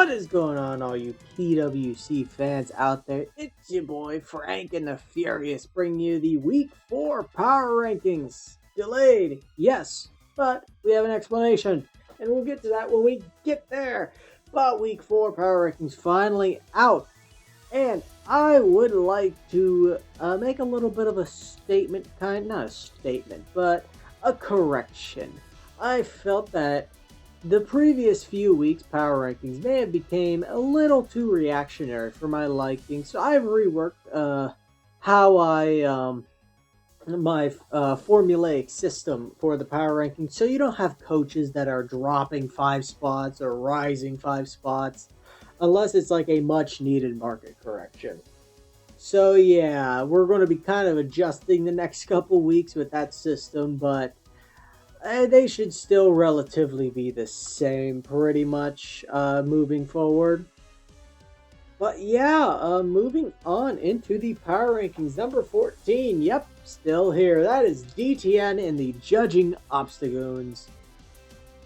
What is going on, all you PWC fans out there? It's your boy Frank and the Furious, bringing you the Week 4 Power Rankings. Delayed, yes, but we have an explanation, and we'll get to that when we get there. But Week 4 Power Rankings finally out, and I would like to make a little bit of a statement, not a statement, but a correction. I felt that the previous few weeks' power rankings may have became a little too reactionary for my liking, so I've reworked how I my formulaic system for the power rankings, so you don't have coaches that are dropping 5 spots or rising 5 spots, unless it's like a much needed market correction. So yeah, we're going to be kind of adjusting the next couple weeks with that system, but they should still relatively be the same pretty much moving forward. But yeah, moving on into the power rankings. Number 14, yep, still here. That is DTN in the Judging Obstagoons.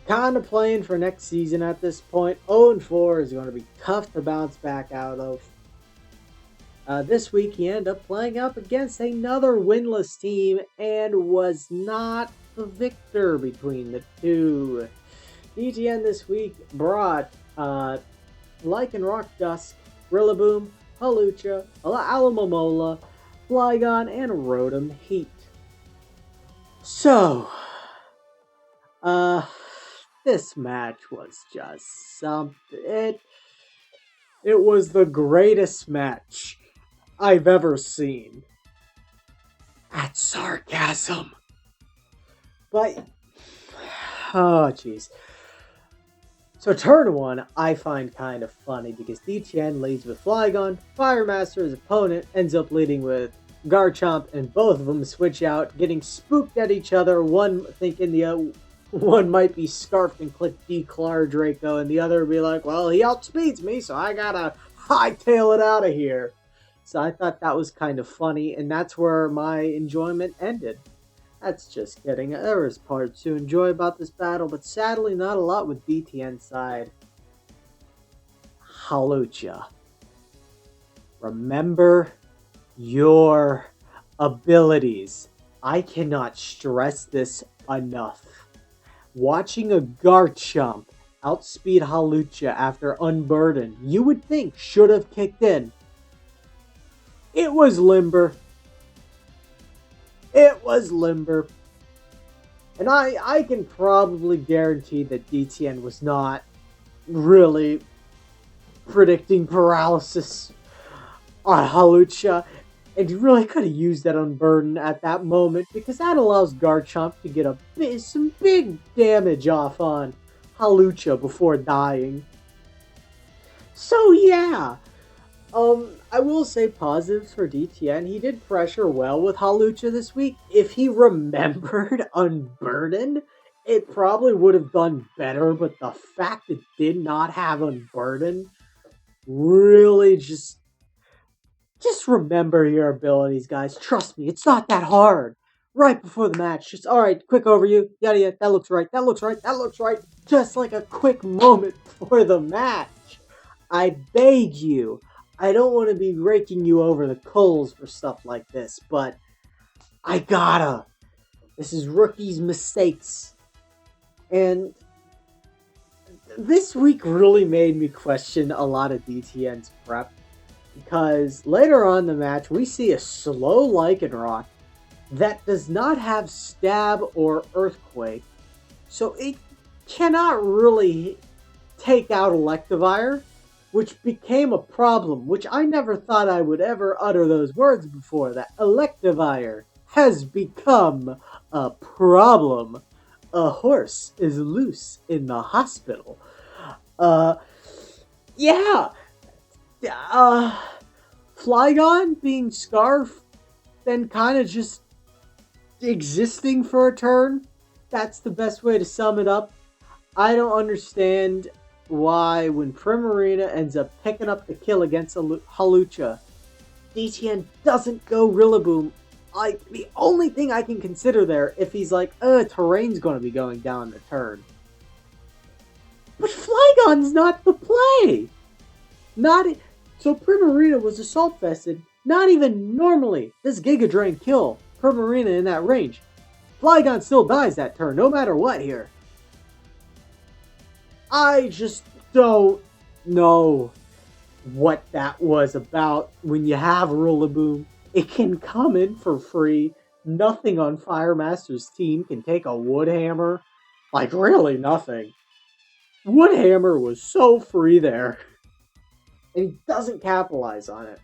Kind of playing for next season at this point. 0-4 is going to be tough to bounce back out of. This week he ended up playing up against another winless team and was not the victor between the two. DTN this week brought Lycanroc Dusk, Rillaboom, Hawlucha, Alomomola, Flygon, and Rotom Heat. So, this match was just something. It was the greatest match I've ever seen. That's sarcasm. But, oh jeez. So turn 1, I find kind of funny because DTN leads with Flygon, Fire Master, his opponent ends up leading with Garchomp, and both of them switch out, getting spooked at each other, one thinking the one might be scarfed and click Declar Draco, and the other would be like, well, he outspeeds me, so I gotta hightail it out of here. So I thought that was kind of funny, and that's where my enjoyment ended. That's just kidding. There was parts to enjoy about this battle, but sadly not a lot with DTN's side. Hawlucha. Remember your abilities. I cannot stress this enough. Watching a Garchomp outspeed Hawlucha after Unburden, you would think should have kicked in. It was limber. It was limber. And I can probably guarantee that DTN was not really predicting paralysis on Hawlucha. And you really could have used that Unburden at that moment, because that allows Garchomp to get some big damage off on Hawlucha before dying. So yeah. I will say positives for DTN. He did pressure well with Hawlucha this week. If he remembered Unburden, it probably would have done better, but the fact it did not have Unburden, really just remember your abilities, guys. Trust me, it's not that hard. Right before the match, just, alright, quick overview, yada yada, that looks right, that looks right, that looks right. Just like a quick moment before the match. I beg you. I don't want to be raking you over the coals for stuff like this, but I gotta. This is rookies' mistakes. And this week really made me question a lot of DTN's prep, because later on in the match, we see a slow Lycanroc that does not have Stab or Earthquake, so it cannot really take out Electivire, which became a problem, which I never thought I would ever utter those words before, that Electivire has become a problem. A horse is loose in the hospital. Yeah. Flygon being Scarf, then kind of just existing for a turn. That's the best way to sum it up. I don't understand why, when Primarina ends up picking up the kill against Hawlucha, DTN doesn't go Rillaboom. The only thing I can consider there, if he's like, terrain's going to be going down the turn. But Flygon's not the play. play. Not so Primarina was assault vested. Not even normally does Giga Drain kill Primarina in that range. Flygon still dies that turn, no matter what here. I just don't know what that was about. When you have Rillaboom, it can come in for free. Nothing on Fire Master's team can take a Wood Hammer. Like, really nothing. Wood Hammer was so free there. And he doesn't capitalize on it.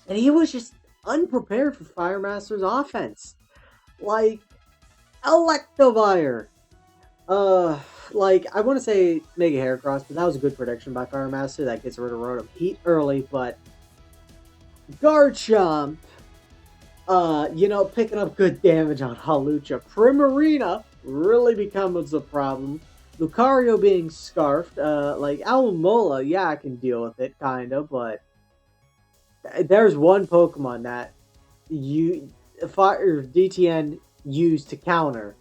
And he was just unprepared for Fire Master's offense. Like, Electivire. Like, I want to say Mega Heracross, but that was a good prediction by Fire Master. That gets rid of Rotom Heat early, but Garchomp, picking up good damage on Hawlucha. Primarina really becomes a problem. Lucario being scarfed, like Alomola, yeah, I can deal with it, kinda, but there's one Pokemon that DTN used to counter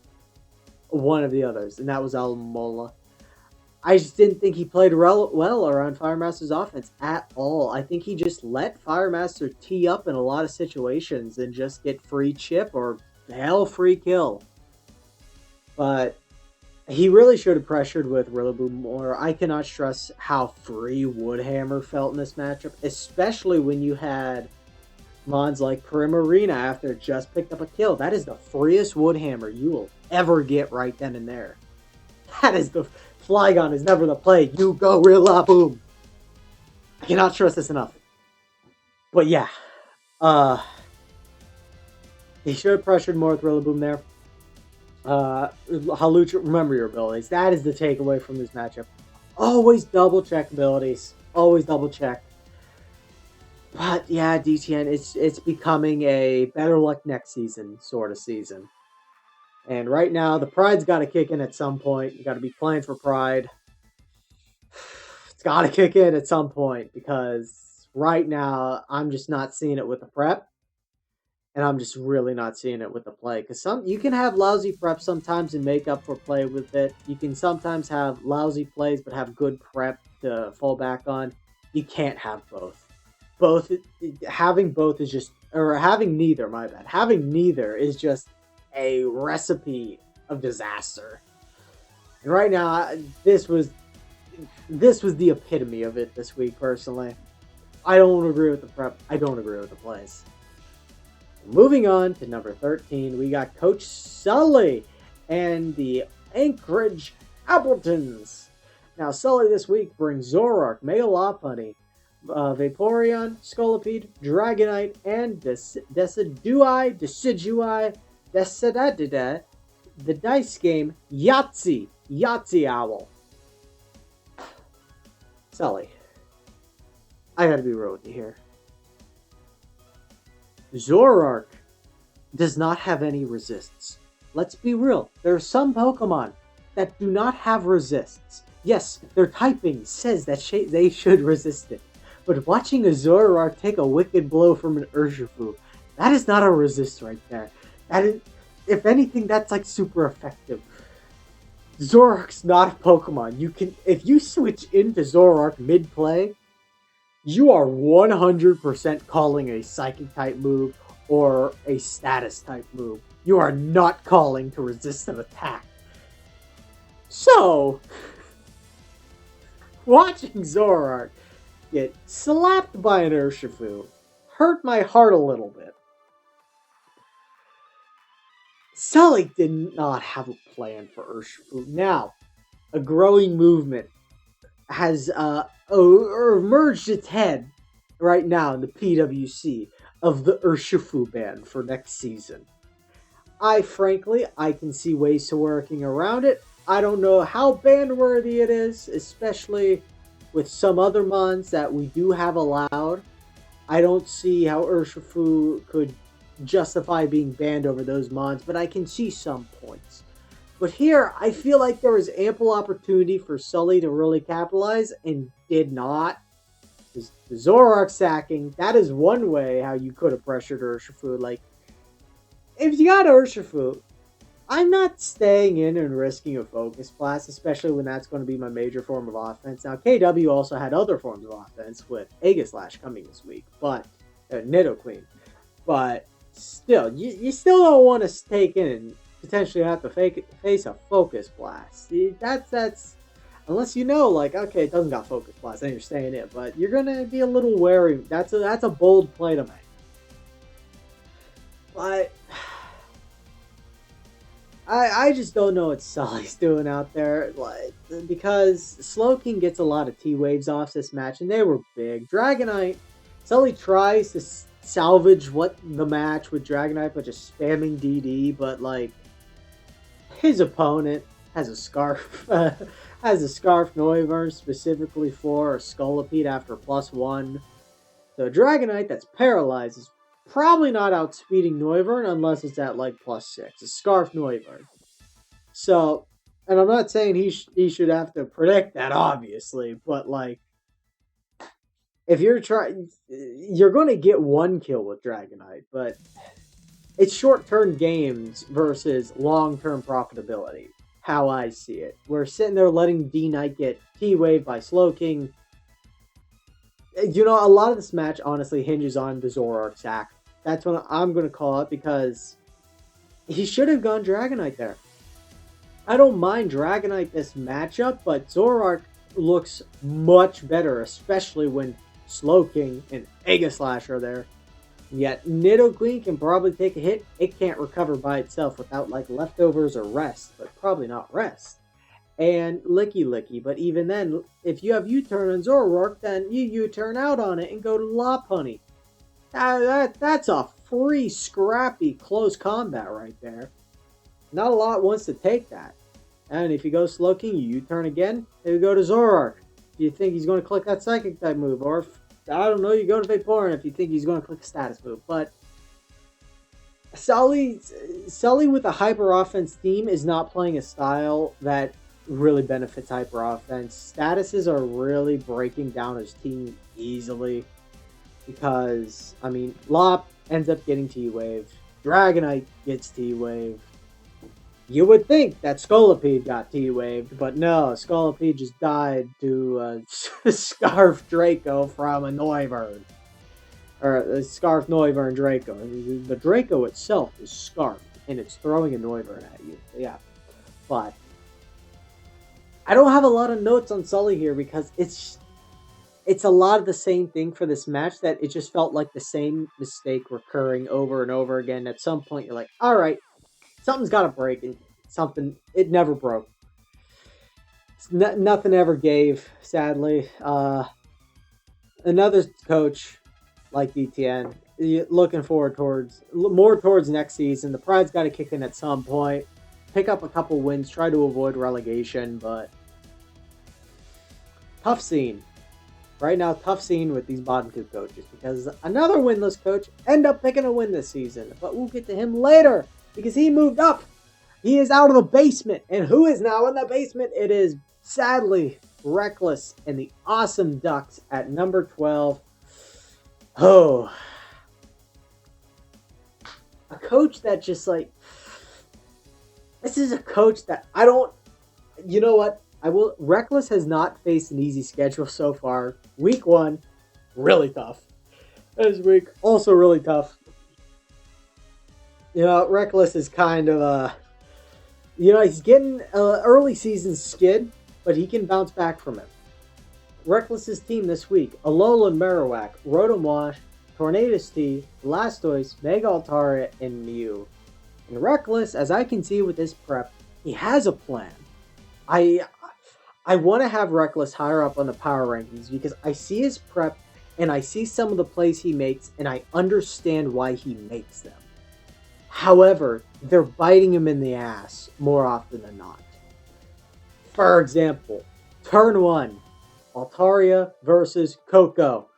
one of the others, and that was Alomola. I just didn't think he played well around Fire Master's offense at all. I think he just let Fire Master tee up in a lot of situations and just get free chip or hell free kill. But he really should have pressured with Rillaboom more. I cannot stress how free Woodhammer felt in this matchup, especially when you had mons like Primarina after it just picked up a kill. That is the freest Woodhammer you will ever get right then and there. That is the... Flygon is never the play. You go Rillaboom. I cannot stress this enough. But yeah. He should have pressured more with Rillaboom there. Hawlucha, remember your abilities. That is the takeaway from this matchup. Always double check abilities. Always double check. But yeah, DTN, it's becoming a better luck next season sort of season. And right now, the Pride's got to kick in at some point. You got to be playing for Pride. It's got to kick in at some point because right now, I'm just not seeing it with the prep. And I'm just really not seeing it with the play. Because you can have lousy prep sometimes and make up for play with it. You can sometimes have lousy plays but have good prep to fall back on. You can't have both. Having both is just... Or having neither, my bad. Having neither is just a recipe of disaster. And right now, this was the epitome of it this week, personally. I don't agree with the prep. I don't agree with the plays. Moving on to number 13, we got Coach Sully and the Anchorage Appletons. Now, Sully this week brings Zoroark, Mega Lopunny, Vaporeon, Scolipede, Dragonite, and Decidueye, the dice game Yahtzee Owl. Sully, I gotta be real with you here. Zoroark does not have any resists. Let's be real. There are some Pokemon that do not have resists. Yes, their typing says that they should resist it. But watching a Zoroark take a wicked blow from an Urshifu, that is not a resist right there. That is, if anything, that's like super effective. Zoroark's not a Pokemon. If you switch into Zoroark mid-play, you are 100% calling a Psychic type move or a Status type move. You are not calling to resist an attack. So, watching Zoroark get slapped by an Urshifu hurt my heart a little bit. Sully did not have a plan for Urshifu. Now, a growing movement has emerged its head right now in the PWC of the Urshifu ban for next season. I can see ways to working around it. I don't know how ban-worthy it is, especially with some other mons that we do have allowed. I don't see how Urshifu could justify being banned over those mons, but I can see some points. But here, I feel like there was ample opportunity for Sully to really capitalize, and did not. The Zoroark sacking, that is one way how you could have pressured Urshifu. Like, if you got Urshifu, I'm not staying in and risking a focus blast, especially when that's going to be my major form of offense. Now, KW also had other forms of offense with Aegislash coming this week, but Nidoqueen. But still, you still don't want to take in and potentially have to face a focus blast. That's unless you know, like, okay, it doesn't got focus blast, then you're staying in. But you're gonna be a little wary. That's a bold play to make. But I just don't know what Sully's doing out there, like, because Slowking gets a lot of T-Waves off this match, and they were big. Dragonite, Sully tries to salvage what the match with Dragonite, but just spamming DD, but, like, his opponent has a Scarf, has a Scarf Noivern specifically for a Scolipede after +1. So Dragonite that's paralyzed is probably not outspeeding Noivern unless it's at like +6. A Scarf Noivern. So, and I'm not saying he should have to predict that, obviously, but like, if you're trying, you're going to get one kill with Dragonite, but it's short-term games versus long-term profitability. How I see it. We're sitting there letting D-Knight get T-Wave by Slowking. You know, a lot of this match honestly hinges on the Zoroark sack. That's what I'm going to call it, because he should have gone Dragonite there. I don't mind Dragonite this matchup, but Zoroark looks much better, especially when Slowking and Aegislash are there. Yet Nidoqueen can probably take a hit. It can't recover by itself without like leftovers or rest, but probably not rest. And Licky, but even then, if you have U-turn on Zoroark, then you U-turn out on it and go to Lopunny. That's a free, scrappy, close combat right there. Not a lot wants to take that. And if you go Slowking, you U-turn again, and you go to Zoroark. Do you think he's going to click that Psychic type move? Or, if, I don't know, you go to Vaporeon if you think he's going to click a status move. But Sully with a hyper offense team is not playing a style that really benefits hyper offense. Statuses are really breaking down his team easily. Because, I mean, Lop ends up getting T-Wave. Dragonite gets T-Wave. You would think that Scolipede got T-Waved, but no, Scolipede just died to Scarf Draco from a Noivern. Or a Scarf Noivern Draco. The Draco itself is scarfed, and it's throwing a Noivern at you. Yeah. But I don't have a lot of notes on Sully here because it's a lot of the same thing for this match, that it just felt like the same mistake recurring over and over again. At some point, you're like, all right, something's got to break, and it never broke. Nothing ever gave, sadly. Another coach like DTN, looking forward towards next season. The pride's got to kick in at some point. Pick up a couple wins, try to avoid relegation, but tough scene. Right now, tough scene with these bottom two coaches, because another winless coach end up picking a win this season. But we'll get to him later, because he moved up. He is out of the basement. And who is now in the basement? It is, sadly, Reckless and the Awesome Ducks at number 12. Oh. A coach that just, like... This is a coach that I don't... You know what? Reckless has not faced an easy schedule so far. Week 1, really tough. This week, also really tough. You know, Reckless is kind of he's getting early season skid, but he can bounce back from it. Reckless's team this week: Alolan Marowak, Rotom Wash, Tornadus T, Blastoise, Mega Altaria, and Mew. And Reckless, as I can see with this prep, he has a plan. I want to have Reckless higher up on the power rankings because I see his prep and I see some of the plays he makes and I understand why he makes them. However, they're biting him in the ass more often than not. For example, turn 1, Altaria versus Coco.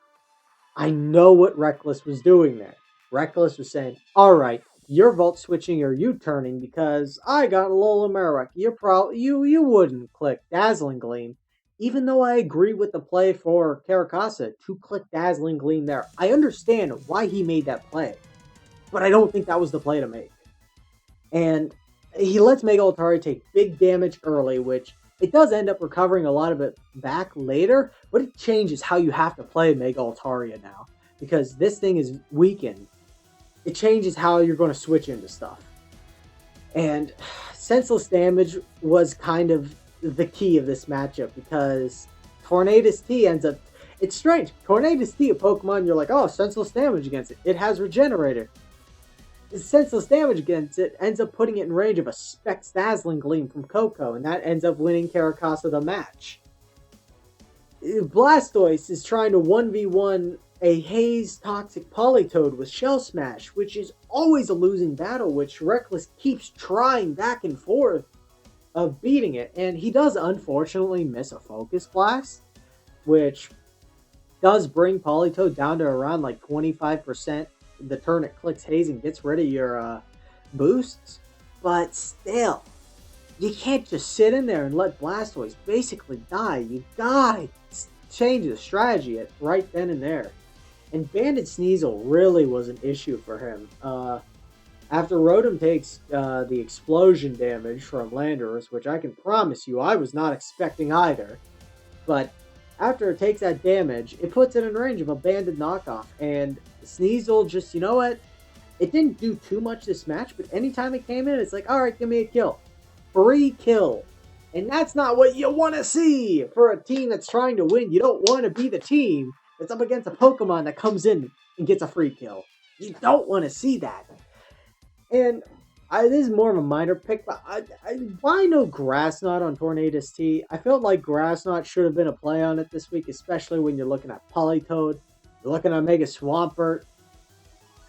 I know what Reckless was doing there. Reckless was saying, alright, you're Volt switching or U-turning because I got Alolan Marowak. You wouldn't click Dazzling Gleam. Even though I agree with the play for Caracasa to click Dazzling Gleam there. I understand why he made that play. But I don't think that was the play to make. And he lets Mega Altari take big damage early, which it does end up recovering a lot of it back later, but it changes how you have to play Mega Altaria now. Because this thing is weakened, it changes how you're going to switch into stuff. And senseless damage was kind of the key of this matchup because Tornadus T ends up. It's strange. Tornadus T, a Pokemon, you're like, oh, senseless damage against it. It has Regenerator. Senseless damage against it ends up putting it in range of a Spec Dazzling Gleam from Coco, and that ends up winning Caracasa the match. Blastoise is trying to 1v1 a Haze Toxic Politoed with Shell Smash, which is always a losing battle, which Reckless keeps trying back and forth of beating it, and he does unfortunately miss a Focus Blast, which does bring Politoed down to around like 25% the turn it clicks Haze and gets rid of your boosts, but still, you can't just sit in there and let Blastoise basically die. You gotta change the strategy right then and there. And Banded Sneasel really was an issue for him. After Rotom takes the explosion damage from Landorus, which I can promise you I was not expecting either, but after it takes that damage, it puts it in range of a Banded knockoff, and Sneasel just, you know what? It didn't do too much this match, but anytime it came in, it's like, alright, give me a kill. Free kill. And that's not what you want to see for a team that's trying to win. You don't want to be the team that's up against a Pokemon that comes in and gets a free kill. You don't want to see that. And this is more of a minor pick, but why no Grass Knot on Tornadus T? I felt like Grass Knot should have been a play on it this week, especially when you're looking at Politoed, you're looking at Mega Swampert.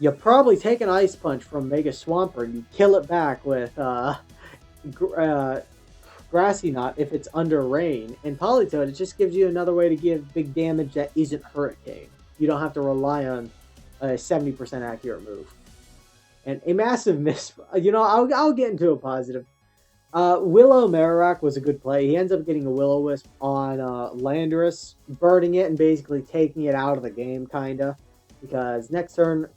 You probably take an Ice Punch from Mega Swampert and you kill it back with Grassy Knot if it's under rain. And Politoed, it just gives you another way to give big damage that isn't Hurricane. You don't have to rely on a 70% accurate move. And a massive miss. You know, I'll get into a positive. Willow Marowak was a good play. He ends up getting a Will-O-Wisp on Landorus, burning it and basically taking it out of the game, kinda. Because next turn,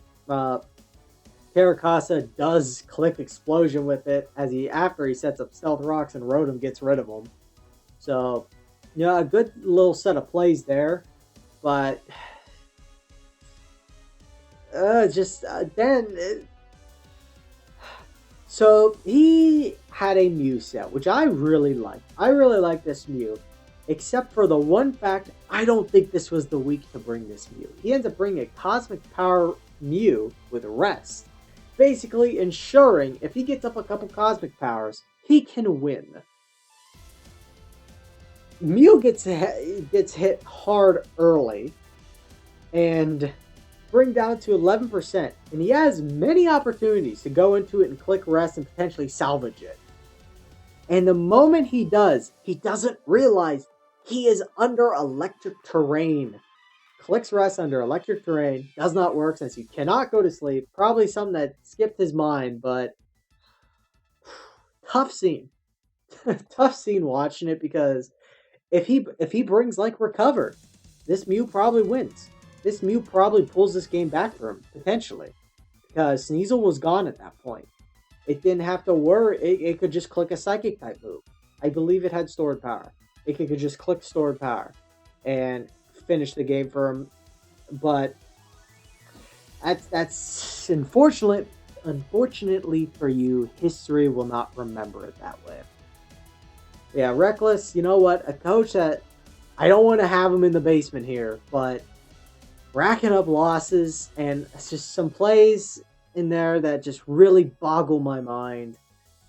Caracasa does click Explosion with it after he sets up Stealth Rocks and Rotom gets rid of him. So, yeah, a good little set of plays there. But so he had a Mew set, which I really liked. I really like this Mew, except for the one fact, I don't think this was the week to bring this Mew. He ends up bringing a Cosmic Power Mew with Rest, basically ensuring if he gets up a couple Cosmic Powers, he can win. Mew gets hit hard early, and bring down to 11%, and he has many opportunities to go into it and click Rest and potentially salvage it. And the moment he does, he doesn't realize he is under electric terrain. Clicks Rest under electric terrain, does not work since you cannot go to sleep. Probably something that skipped his mind, but tough scene. Tough scene watching it, because if he brings like Recover, this Mew probably wins. This Mew probably pulls this game back for him, potentially. Because Sneasel was gone at that point. It didn't have to worry. It could just click a Psychic type move. I believe it had Stored Power. It could just click Stored Power and finish the game for him. But that's unfortunate. Unfortunately for you, history will not remember it that way. Yeah, Reckless, you know what? A coach that I don't want to have him in the basement here, but racking up losses, and it's just some plays in there that just really boggle my mind,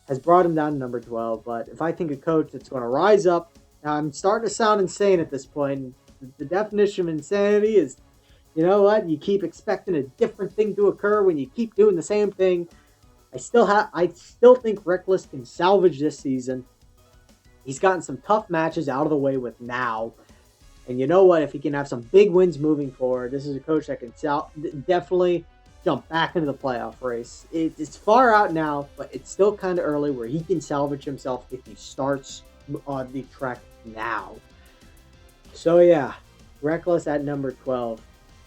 has brought him down to number 12. But if I think a coach that's going to rise up, now I'm starting to sound insane at this point. The definition of insanity is, you know what? You keep expecting a different thing to occur when you keep doing the same thing. I still think Reckless can salvage this season. He's gotten some tough matches out of the way with now. And you know what? If he can have some big wins moving forward, this is a coach that can definitely jump back into the playoff race. It's far out now, but it's still kind of early where he can salvage himself if he starts on the track now. So yeah, Reckless at number 12.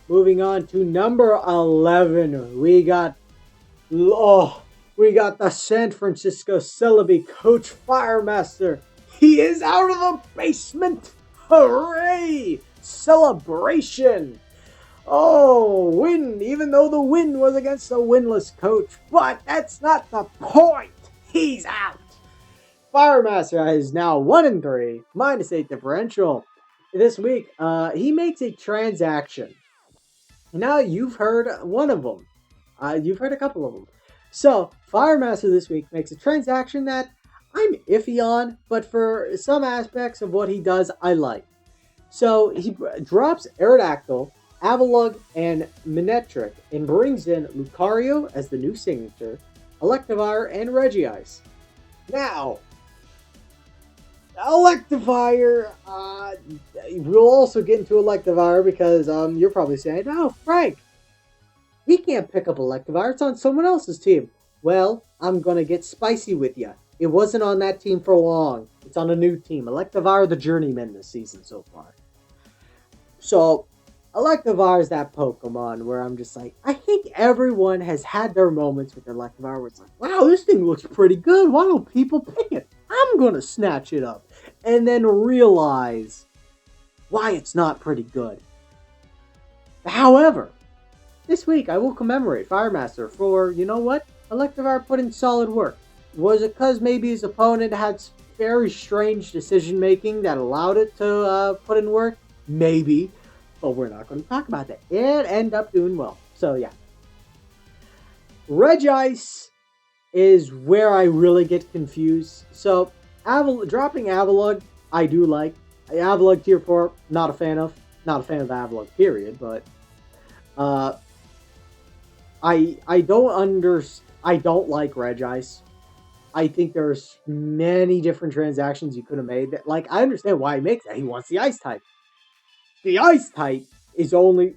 Moving on to number 11, we got We got the San Francisco Celebi Coach Firemaster. He is out of the basement. Hooray! Celebration! Oh, win, even though the win was against a winless coach. But that's not the point. He's out. Firemaster is now 1-3, -8 differential. This week, he makes a transaction. Now, you've heard one of them. You've heard a couple of them. So, Firemaster this week makes a transaction that I'm iffy on, but for some aspects of what he does, I like. So, he drops Aerodactyl, Avalugg, and Manectric, and brings in Lucario as the new signature, Electivire, and Regice. Now, Electivire, we'll also get into Electivire because you're probably saying, oh, Frank, he can't pick up Electivire. It's on someone else's team. Well, I'm going to get spicy with you. It wasn't on that team for long. It's on a new team. Electivire, the journeyman this season so far. So, Electivire is that Pokemon where I'm just like, I think everyone has had their moments with Electivire where it's like, wow, this thing looks pretty good. Why don't people pick it? I'm going to snatch it up. And then realize why it's not pretty good. However, this week I will commemorate Firemaster for, you know what? Electivire put in solid work. Was it because maybe his opponent had very strange decision making that allowed it to put in work? Maybe. But we're not going to talk about that. It ended up doing well. So yeah. Regice is where I really get confused. So dropping Avalugg, I do like. Avalugg tier 4, not a fan of. Not a fan of Avalugg, period. But I don't like Regice. I think there's many different transactions you could have made. That, like, I understand why he makes that. He wants the Ice type. The Ice type is only...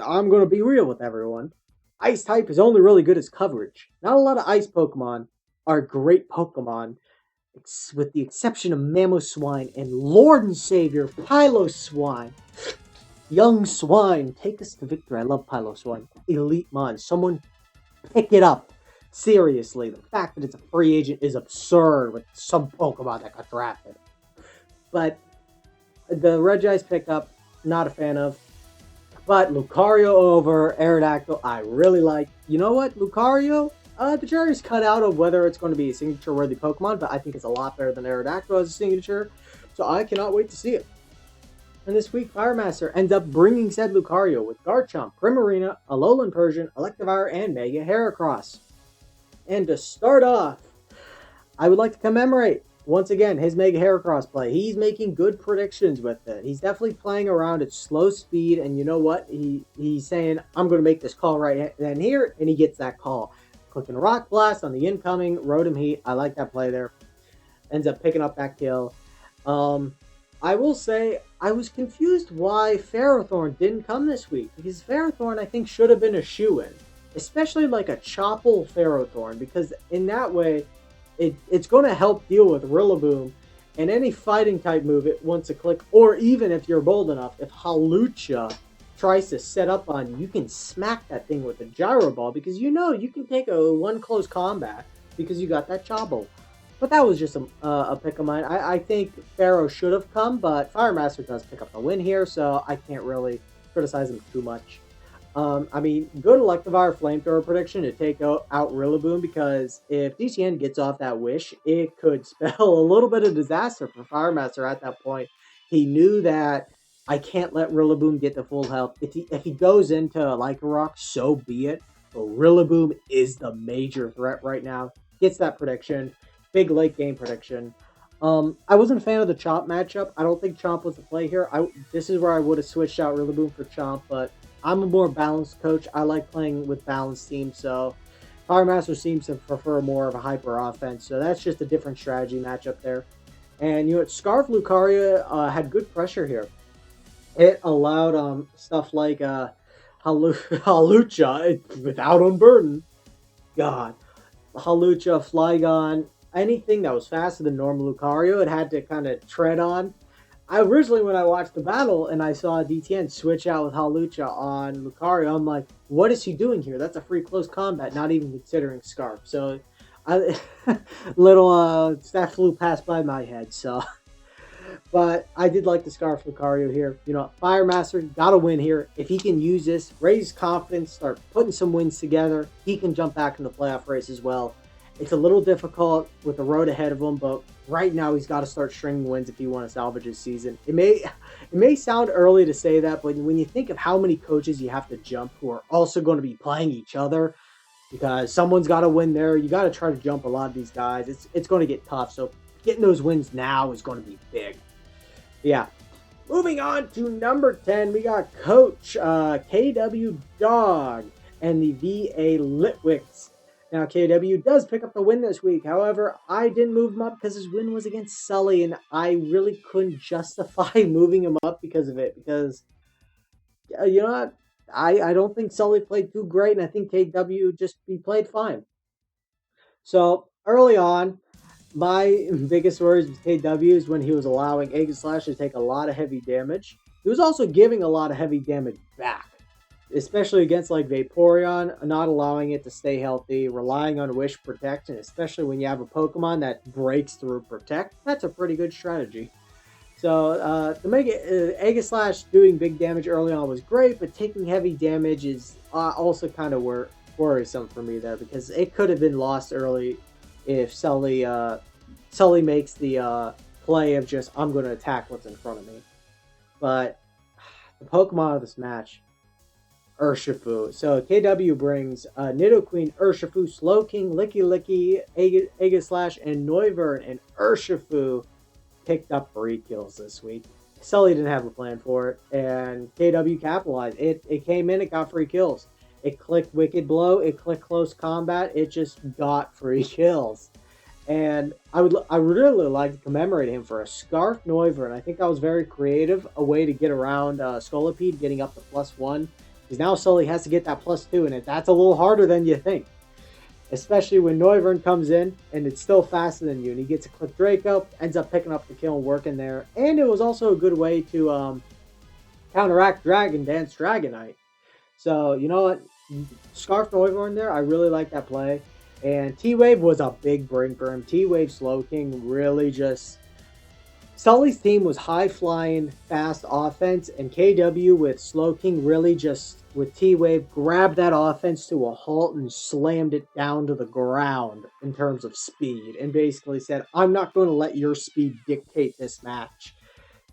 I'm going to be real with everyone. Ice type is only really good as coverage. Not a lot of Ice Pokemon are great Pokemon, with the exception of Mamoswine and Lord and Savior Piloswine. Young Swine, take us to victory. I love Piloswine. Elite Mon. Someone pick it up. Seriously, the fact that it's a free agent is absurd with some Pokemon that got drafted. But the Regice pickup, not a fan of. But Lucario over Aerodactyl, I really like. You know what? Lucario, the jury's cut out of whether it's going to be a signature-worthy Pokemon, but I think it's a lot better than Aerodactyl as a signature, so I cannot wait to see it. And this week, Firemaster ends up bringing said Lucario with Garchomp, Primarina, Alolan Persian, Electivire, and Mega Heracross. And to start off, I would like to commemorate, once again, his Mega Heracross play. He's making good predictions with it. He's definitely playing around at slow speed, and you know what? He's saying, I'm going to make this call right then here, and he gets that call. Clicking Rock Blast on the incoming Rotom Heat. I like that play there. Ends up picking up that kill. I will say, I was confused why Ferrothorn didn't come this week, because Ferrothorn, I think, should have been a shoo-in. Especially like a Chople Ferrothorn, because in that way, it's going to help deal with Rillaboom and any fighting type move it wants to click, or even if you're bold enough, if Hawlucha tries to set up on you, you can smack that thing with a Gyro Ball, because you know you can take a one close combat because you got that Chople. But that was just a pick of mine. I think Pharaoh should have come, but Firemaster does pick up the win here, so I can't really criticize him too much. I mean, good Electivire Flamethrower prediction to take out Rillaboom, because if DTN gets off that wish, it could spell a little bit of disaster for Firemaster at that point. He knew that I can't let Rillaboom get the full health. If he goes into Lycanroc, so be it. But Rillaboom is the major threat right now. Gets that prediction. Big late game prediction. I wasn't a fan of the Chomp matchup. I don't think Chomp was the play here. This is where I would have switched out Rillaboom for Chomp, but I'm a more balanced coach. I like playing with balanced teams, so Firemaster seems to prefer more of a hyper offense, so that's just a different strategy matchup there. And you know what? Scarf Lucario had good pressure here. It allowed stuff like Hawlucha without Unburden. God. Hawlucha, Flygon, anything that was faster than normal Lucario, it had to kind of tread on. Originally, when I watched the battle and I saw DTN switch out with Hawlucha on Lucario, I'm like, what is he doing here? That's a free close combat, not even considering Scarf. So I, little that flew past by my head. So, but I did like the Scarf Lucario here. You know, Fire Master got to win here. If he can use this, raise confidence, start putting some wins together, he can jump back in the playoff race as well. It's a little difficult with the road ahead of him, but right now he's got to start stringing wins if he wants to salvage his season. It may sound early to say that, but when you think of how many coaches you have to jump who are also going to be playing each other, because someone's got to win there, you got to try to jump a lot of these guys. It's going to get tough. So getting those wins now is going to be big. Yeah. Moving on to number 10, we got Coach KW Dog and the VA Litwicks. Now, KW does pick up the win this week. However, I didn't move him up because his win was against Sully, and I really couldn't justify moving him up because of it. Because, you know what? I don't think Sully played too great, and I think KW he played fine. So, early on, my biggest worries with KW is when he was allowing Aegislash to take a lot of heavy damage. He was also giving a lot of heavy damage back, especially against like Vaporeon, not allowing it to stay healthy, relying on Wish Protect, and especially when you have a Pokemon that breaks through Protect, that's a pretty good strategy. So the Aegislash doing big damage early on was great, but taking heavy damage is also kind of worrisome for me there, because it could have been lost early if Sully makes the play of just, I'm going to attack what's in front of me. But the Pokemon of this match, Urshifu. So KW brings Nidoqueen, Urshifu, Slowking, Licky, Aegislash, and Noivern, and Urshifu picked up 3 kills this week. Sully didn't have a plan for it, and KW capitalized. It came in, it got 3 kills. It clicked Wicked Blow, it clicked Close Combat, it just got 3 kills. And I would really like to commemorate him for a Scarf Noivern. I think that was very creative, a way to get around Scolipede getting up to +1. Because now Sully has to get that +2, and that's a little harder than you think. Especially when Noivern comes in, and it's still faster than you, and he gets a Click Draco, ends up picking up the kill and working there. And it was also a good way to counteract Dragon Dance Dragonite. So, you know what? Scarf Noivern there, I really like that play. And T-Wave was a big bring for him. T-Wave Slowking really just... Sully's team was high-flying, fast offense, and KW with Slowking really just, with T-Wave, grabbed that offense to a halt and slammed it down to the ground in terms of speed, and basically said, I'm not going to let your speed dictate this match.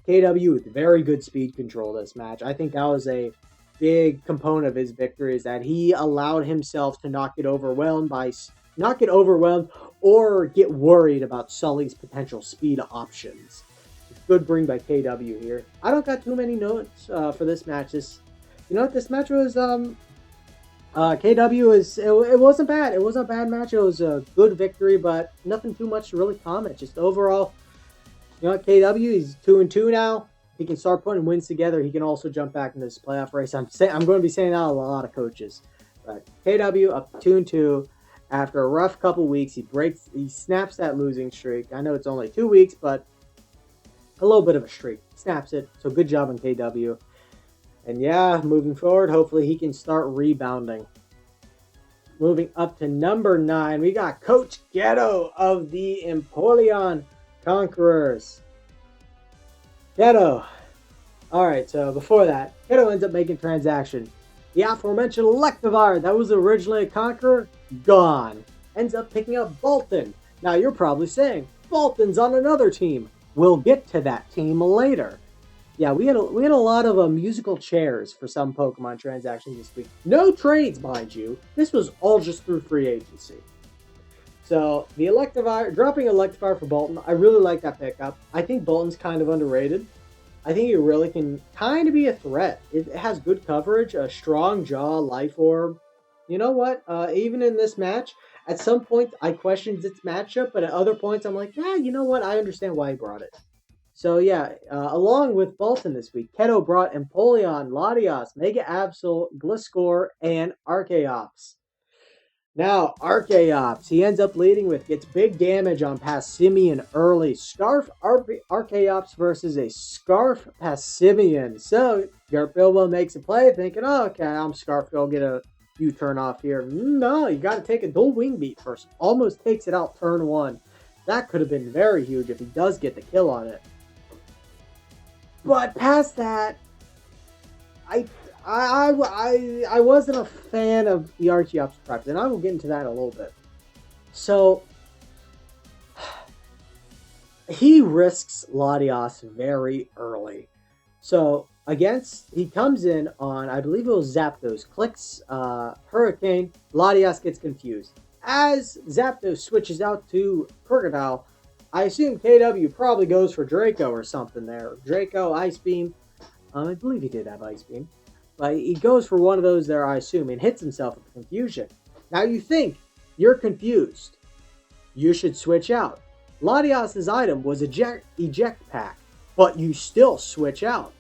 KW with very good speed control this match. I think that was a big component of his victory, is that he allowed himself to not get overwhelmed or get worried about Sully's potential speed options. Good bring by KW here. I don't got too many notes for this match. This match was KW is it wasn't bad. It wasn't a bad match. It was a good victory, but nothing too much to really comment. Just overall, KW he's 2-2 now. He can start putting wins together. He can also jump back into this playoff race. I'm going to be saying that a lot of coaches, but KW up 2-2 after a rough couple weeks. He snaps that losing streak. I know it's only 2 weeks, but a little bit of a streak. Snaps it. So good job on KW. And yeah, moving forward, hopefully he can start rebounding. Moving up to number 9, we got Coach Ghetto of the Empoleon Conquerors. Ghetto. Alright, so before that, Ghetto ends up making transaction. The aforementioned Electivire that was originally a Conqueror, gone. Ends up picking up Bolton. Now you're probably saying, Bolton's on another team. We'll get to that team later. Yeah, we had a lot of musical chairs for some Pokemon transactions this week. No trades, mind you. This was all just through free agency. So the Electivire, dropping Electivire for Bolton, I really like that pickup. I think Bolton's kind of underrated. I think it really can kind of be a threat. It has good coverage, a strong jaw, life orb. You know what? Even in this match, at some points I questioned its matchup, but at other points I'm like, yeah, you know what? I understand why he brought it. So yeah, along with Bolton this week, Keto brought Empoleon, Latias, Mega Absol, Gliscor, and Archeops. Now, Archeops, he ends up leading with, gets big damage on Passimian early. Scarf Archeops versus a Scarf Passimian. So, Gert Bilbo makes a play thinking, oh, okay, I'm Scarf, go get a U-turn off here. No, you got to take a dual wing beat first. Almost takes it out turn 1. That could have been very huge if he does get the kill on it. But past that, I wasn't a fan of the Archeops preps, and I will get into that in a little bit. So he risks Latias very early. So he comes in on, I believe it was Zapdos, clicks Hurricane, Latias gets confused. As Zapdos switches out to Crocodile, I assume KW probably goes for Draco or something there. Draco, Ice Beam. I believe he did have Ice Beam. But he goes for one of those there, I assume, and hits himself with the confusion. Now you think you're confused. You should switch out. Latias' item was eject pack, but you still switch out.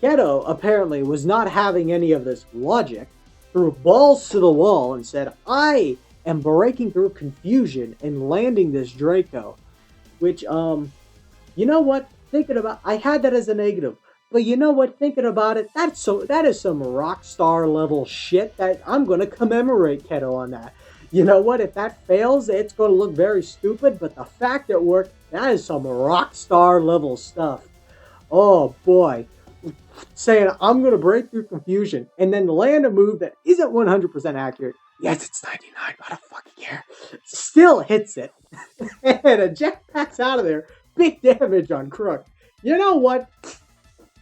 Keto apparently was not having any of this logic, threw balls to the wall and said, I am breaking through confusion and landing this Draco. Which, you know what? Thinking about, I had that as a negative. But you know what? Thinking about it, that is some Rockstar level shit that I'm going to commemorate Keto on that. You know what? If that fails, it's going to look very stupid. But the fact it worked, that is some Rockstar level stuff. Oh boy. Saying, I'm going to break through confusion and then land a move that isn't 100% accurate. Yes, it's 99. I don't fucking care. Still hits it. And a jetpack's out of there. Big damage on Crook. You know what?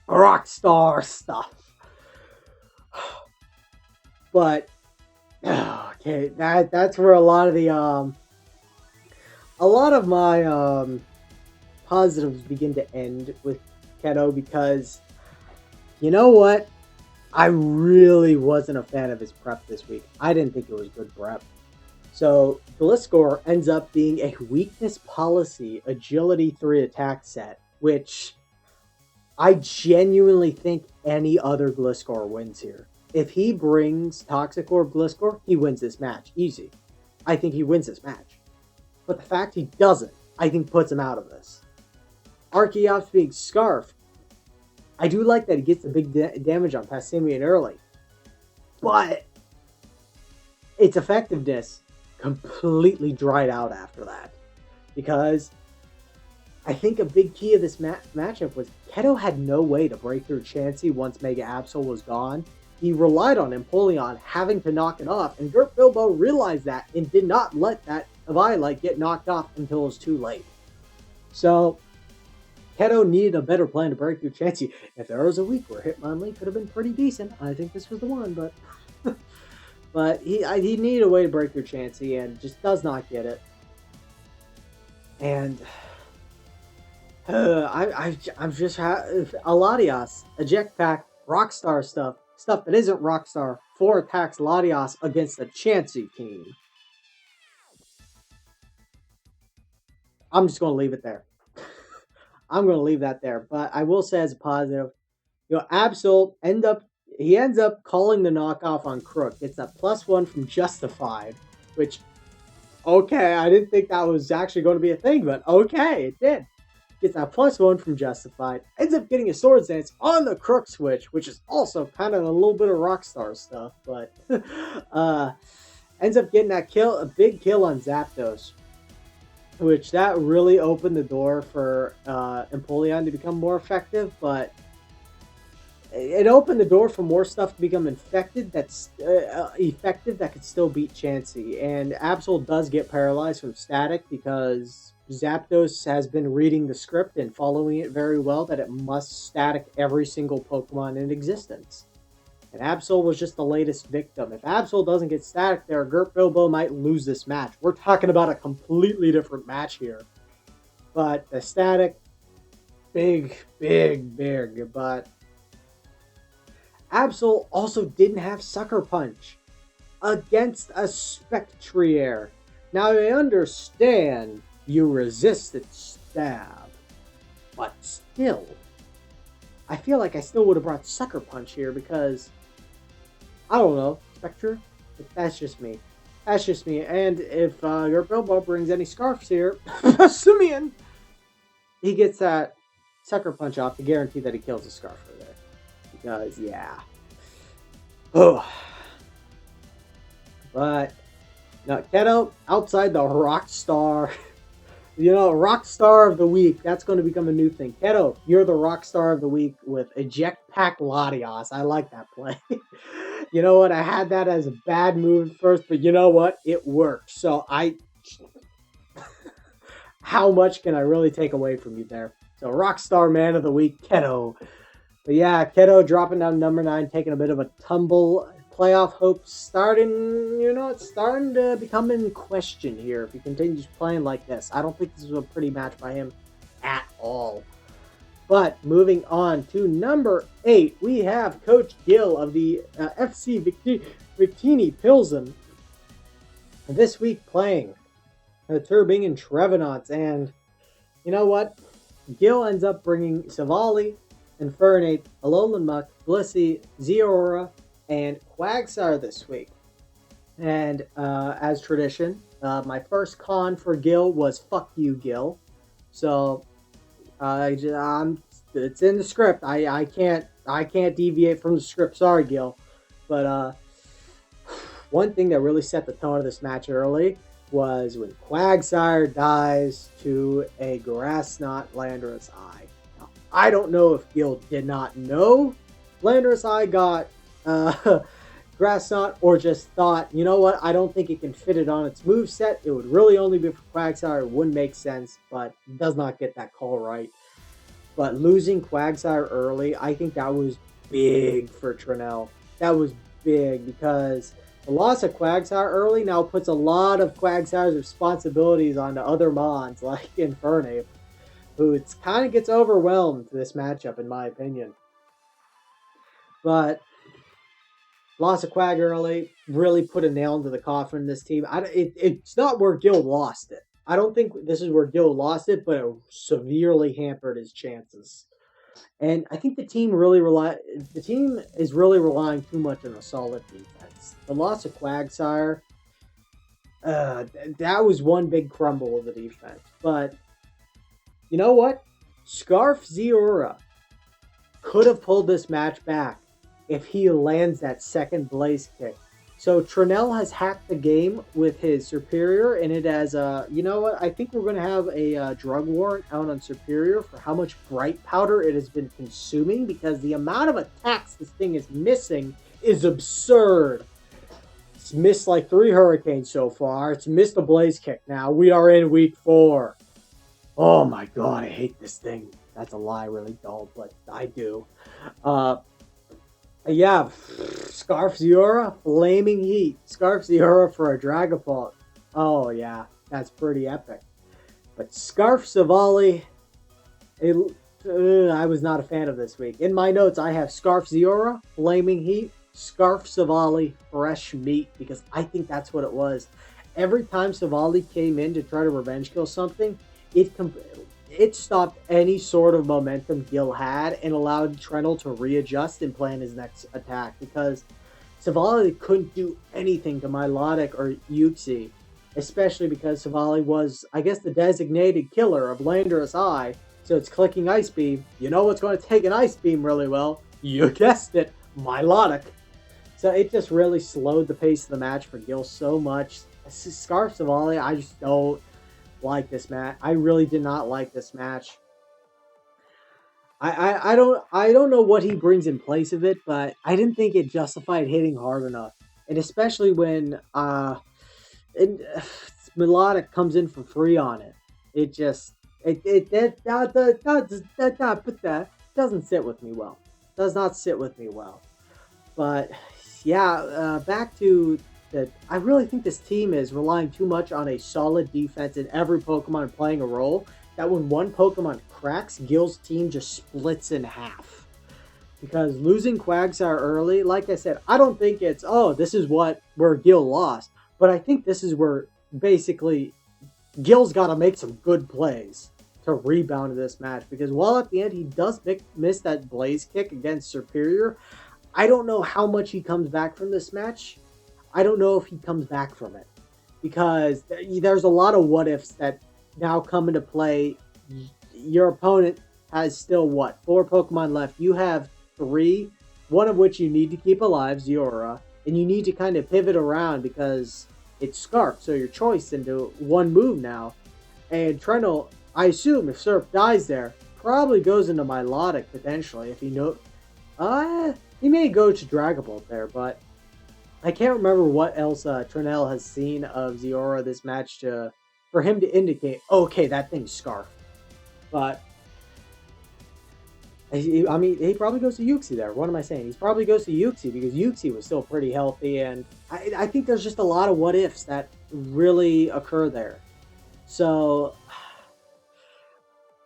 Rockstar stuff. But okay, that's where a lot of my positives begin to end with Keto, because you know what? I really wasn't a fan of his prep this week. I didn't think it was good prep. So Gliscor ends up being a weakness policy agility 3 attack set, which I genuinely think any other Gliscor wins here. If he brings Toxic Orb Gliscor, he wins this match. Easy. I think he wins this match. But the fact he doesn't, I think puts him out of this. Archeops being Scarfed. I do like that he gets the big damage on Passimian early. But its effectiveness completely dried out after that. Because I think a big key of this matchup was Keto had no way to break through Chansey once Mega Absol was gone. He relied on Empoleon having to knock it off, and Gert Bilbo realized that and did not let that Eviolite get knocked off until it was too late. So Keto needed a better plan to break through Chansey. If there was a week where Hitmonlee could have been pretty decent, I think this was the one, but but he needed a way to break through Chansey and just does not get it. And I'm just Latias, eject pack, Rockstar stuff that isn't Rockstar. 4 attacks Latias against the Chansey team. I'm just going to leave it there. I'm going to leave that there. But I will say as a positive, Absol ends up calling the knockoff on Crook. It's a +1 from Justified, which, okay, I didn't think that was actually going to be a thing, but okay, it did. Gets a +1 from Justified. Ends up getting a Swords Dance on the Crook switch, which is also kind of a little bit of Rockstar stuff, but ends up getting that kill, a big kill on Zapdos, which that really opened the door for Empoleon to become more effective, but it opened the door for more stuff to become infected that's effective that could still beat Chansey. And Absol does get paralyzed from static because Zapdos has been reading the script and following it very well that it must static every single Pokemon in existence. And Absol was just the latest victim. If Absol doesn't get static there, Gert Bilbo might lose this match. We're talking about a completely different match here. But the static, big. But Absol also didn't have Sucker Punch against a Spectrier. Now I understand you resisted stab, but still, I feel like I still would have brought Sucker Punch here because, I don't know, Spectre? That's just me. And if your Bilbo brings any Scarfs here, Simeon, he gets that Sucker Punch off to guarantee that he kills the Scarfer there. Because, yeah. Oh. But no, Keto, outside the rock star, rock star of the week. That's going to become a new thing. Keto, you're the rock star of the week with Eject Pack Latios. I like that play. You know what? I had that as a bad move at first, but you know what? It worked. So how much can I really take away from you there? So Rockstar Man of the Week, Keto. But yeah, Keto dropping down number 9, taking a bit of a tumble. Playoff hopes it's starting to become in question here if he continues playing like this. I don't think this is a pretty match by him at all. But moving on to number 8, we have Coach Gill of the FC Victini Pilsen. This week playing Turbingen Trevenants. And you know what? Gill ends up bringing Savali, Infernate, Alolan Muck, Blissey, Zeora, and Quagsire this week. And as tradition, my first con for Gill was fuck you, Gill. So it's in the script. I can't deviate from the script. Sorry, Gil. But one thing that really set the tone of this match early was when Quagsire dies to a Grassnot Landorus Eye. Now, I don't know if Gil did not know Landorus Eye got Grassnot or just thought, you know what, I don't think it can fit it on its moveset. It would really only be for Quagsire. It wouldn't make sense, but does not get that call right. But losing Quagsire early, I think that was big for Trinell. That was big because the loss of Quagsire early now puts a lot of Quagsire's responsibilities onto other Mons like Infernape, who it kind of gets overwhelmed this matchup, in my opinion. But loss of Quag early really put a nail into the coffin in this team. It's not where Gil lost it. I don't think this is where Gil lost it, but it severely hampered his chances. And I think the team is really relying too much on a solid defense. The loss of Quagsire, that was one big crumble of the defense. But you know what? Scarf Zeora could have pulled this match back if he lands that second Blaze Kick. So Trinell has hacked the game with his Superior, and it has you know what? I think we're going to have a drug warrant out on Superior for how much Bright Powder it has been consuming, because the amount of attacks this thing is missing is absurd. It's missed like 3 Hurricanes so far. It's missed a Blaze Kick now. We are in week 4. Oh my god, I hate this thing. That's a lie, really don't, but I do. Yeah, Scarf Zeora, Flaming Heat. Scarf Zeora for a Dragapult. Oh yeah, that's pretty epic. But Scarf Savali, I was not a fan of this week. In my notes, I have Scarf Zeora, Flaming Heat, Scarf Savali, Fresh Meat, because I think that's what it was. Every time Savali came in to try to revenge kill something, it stopped any sort of momentum Gil had and allowed Trinell to readjust and plan his next attack, because Savali couldn't do anything to Milotic or Uxie, especially because Savali was, I guess, the designated killer of Landorus Eye, so it's clicking Ice Beam. You know what's going to take an Ice Beam really well? You guessed it, Milotic. So it just really slowed the pace of the match for Gil so much. Scarf Savali, I just don't like this match. I really did not like this match. I don't know what he brings in place of it, but I didn't think it justified hitting hard enough, and especially when Melodic comes in for free on it. It just doesn't sit with me well. Does not sit with me well. But yeah, back to that. I really think this team is relying too much on a solid defense and every Pokemon playing a role, that when one Pokemon cracks, Gil's team just splits in half. Because losing Quagsire early, like I said, I don't think it's, this is where Gil lost. But I think this is where basically Gil's got to make some good plays to rebound this match. Because while at the end he does miss that Blaze Kick against Superior, I don't know how much he comes back from this match. I don't know if he comes back from it, because there's a lot of what ifs that now come into play. Your opponent has still 4 Pokemon left. You have 3, one of which you need to keep alive, Zeora. and you need to kind of pivot around because it's Scarf, so you're choice into one move now. And Trendle, I assume if Surf dies there, probably goes into Milotic potentially if he may go to Dragon Bolt there, but I can't remember what else Trunell has seen of Ziora this match for him to indicate, okay, that thing's Scarf. But I mean, he probably goes to Yuxi there. What am I saying? He probably goes to Yuxi because Yuxi was still pretty healthy, and I think there's just a lot of what ifs that really occur there. So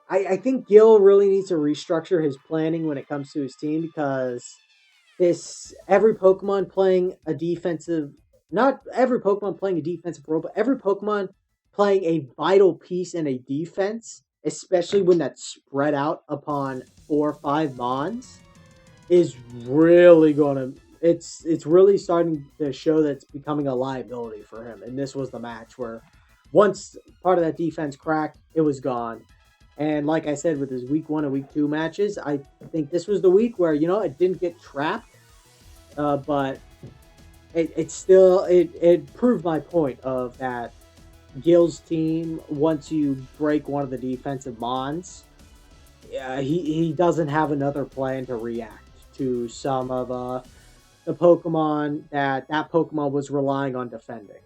I think Gil really needs to restructure his planning when it comes to his team because every Pokemon playing a defensive, not every Pokemon playing a defensive role, but every Pokemon playing a vital piece in a defense, especially when that's spread out upon 4 or 5 Mons, is really gonna. It's really starting to show that it's becoming a liability for him. And this was the match where once part of that defense cracked, it was gone. And like I said, with his week 1 and week 2 matches, I think this was the week where, it didn't get trapped, but it proved my point of that Gil's team, once you break one of the defensive Mons, he doesn't have another plan to react to some of the Pokemon that Pokemon was relying on defending.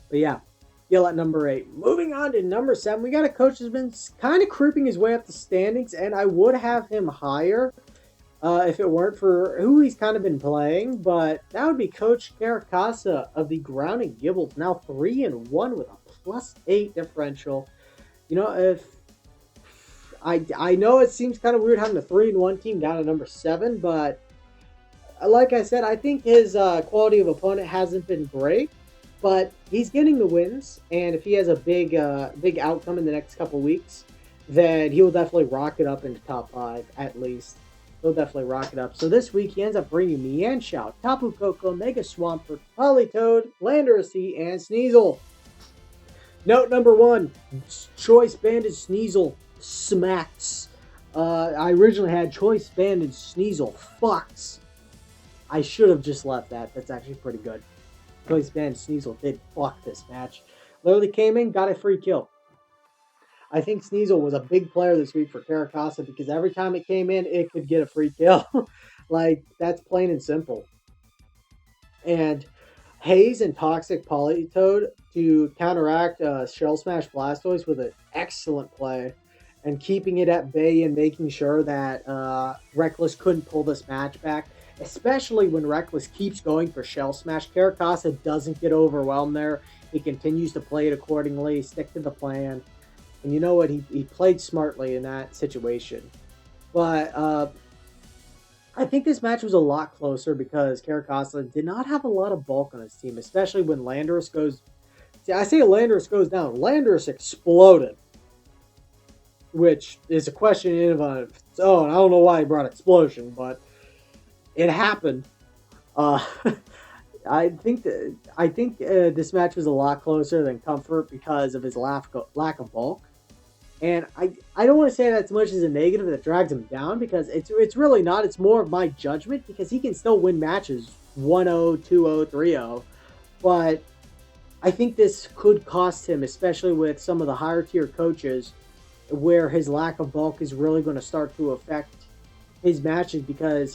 But yeah, Gil at number 8. Moving on to number 7, we got a coach who's been kind of creeping his way up the standings, and I would have him higher if it weren't for who he's kind of been playing, but that would be Coach Caracasa of the Grounding Gibbles, now 3-1 with a +8 differential. If I know it seems kind of weird having a 3-1 team down at number 7, but like I said, I think his quality of opponent hasn't been great. But he's getting the wins, and if he has a big outcome in the next couple weeks, then he will definitely rock it up into top 5 at least. He'll definitely rock it up. So this week he ends up bringing Mienshao, Tapu Koko, Mega Swampert, Politoed, Landorus, and Sneasel. Note number 1, Choice Banded Sneasel smacks. I originally had Choice Banded Sneasel fucks. I should have just left that. That's actually pretty good. Choice Banded Sneasel did fuck this match. Literally came in, got a free kill. I think Sneasel was a big player this week for Caracasa because every time it came in, it could get a free kill. Like, that's plain and simple. And Haze and Toxic Politoed to counteract Shell Smash Blastoise with an excellent play and keeping it at bay and making sure that Reckless couldn't pull this match back. Especially when Reckless keeps going for Shell Smash. Caracasa doesn't get overwhelmed there. He continues to play it accordingly, stick to the plan. And you know what? He played smartly in that situation. But I think this match was a lot closer because Caracasa did not have a lot of bulk on his team, especially when Landorus goes... See, I say Landorus goes down. Landorus exploded. Which is a question in and of its own. I don't know why he brought explosion, but... it happened. I think this match was a lot closer than Comfort because of his lack of bulk. And I don't want to say that as much as a negative that drags him down because it's really not. It's more of my judgment because he can still win matches 1-0, 2-0, 3-0. But I think this could cost him, especially with some of the higher tier coaches, where his lack of bulk is really going to start to affect his matches because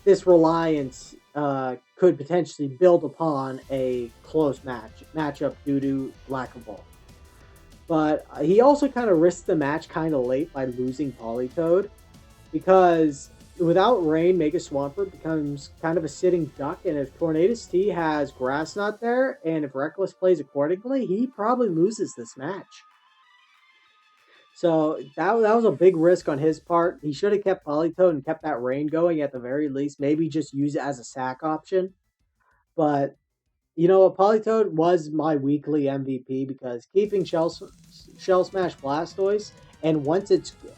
this reliance could potentially build upon a close matchup due to lack of bulk. But he also kind of risked the match kind of late by losing Politoed because without rain, Mega Swampert becomes kind of a sitting duck, and if Tornadus T has Grass Knot there, and if Reckless plays accordingly, he probably loses this match. So that was a big risk on his part. He should have kept Politoed and kept that rain going at the very least. Maybe just use it as a sack option. But, Politoed was my weekly MVP because keeping Shell Smash Blastoise, and once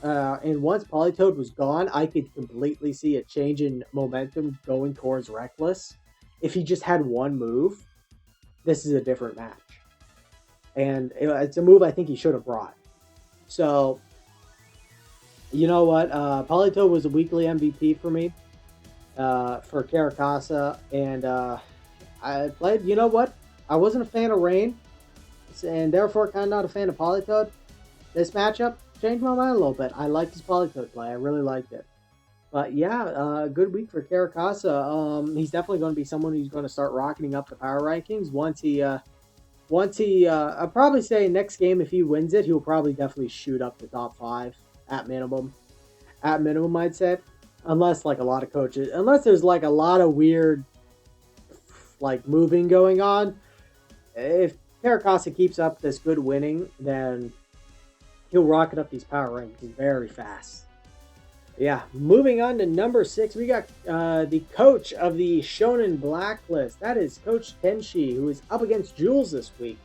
Politoed was gone, I could completely see a change in momentum going towards Reckless. If he just had one move, this is a different match. And it's a move I think he should have brought. So, you know what? Politoed was a weekly MVP for me. for Caracasa, and I played. You know what? I wasn't a fan of Rain, and therefore kind of not a fan of Polytoad. This matchup changed my mind a little bit. I liked his Polytoad play. I really liked it. But yeah, good week for Caracasa. He's definitely going to be someone who's going to start rocketing up the power rankings once he. I'll probably say next game if he wins it, he'll probably definitely shoot up to top 5 at minimum. At minimum, I'd say, unless like a lot of coaches, unless there's like a lot of weird like moving going on. If Caracasa keeps up this good winning, then he'll rocket up these power rankings very fast. Yeah, moving on to number 6, we got the coach of the Shonen Blacklist. That is Coach Tenshi, who is up against Jules this week.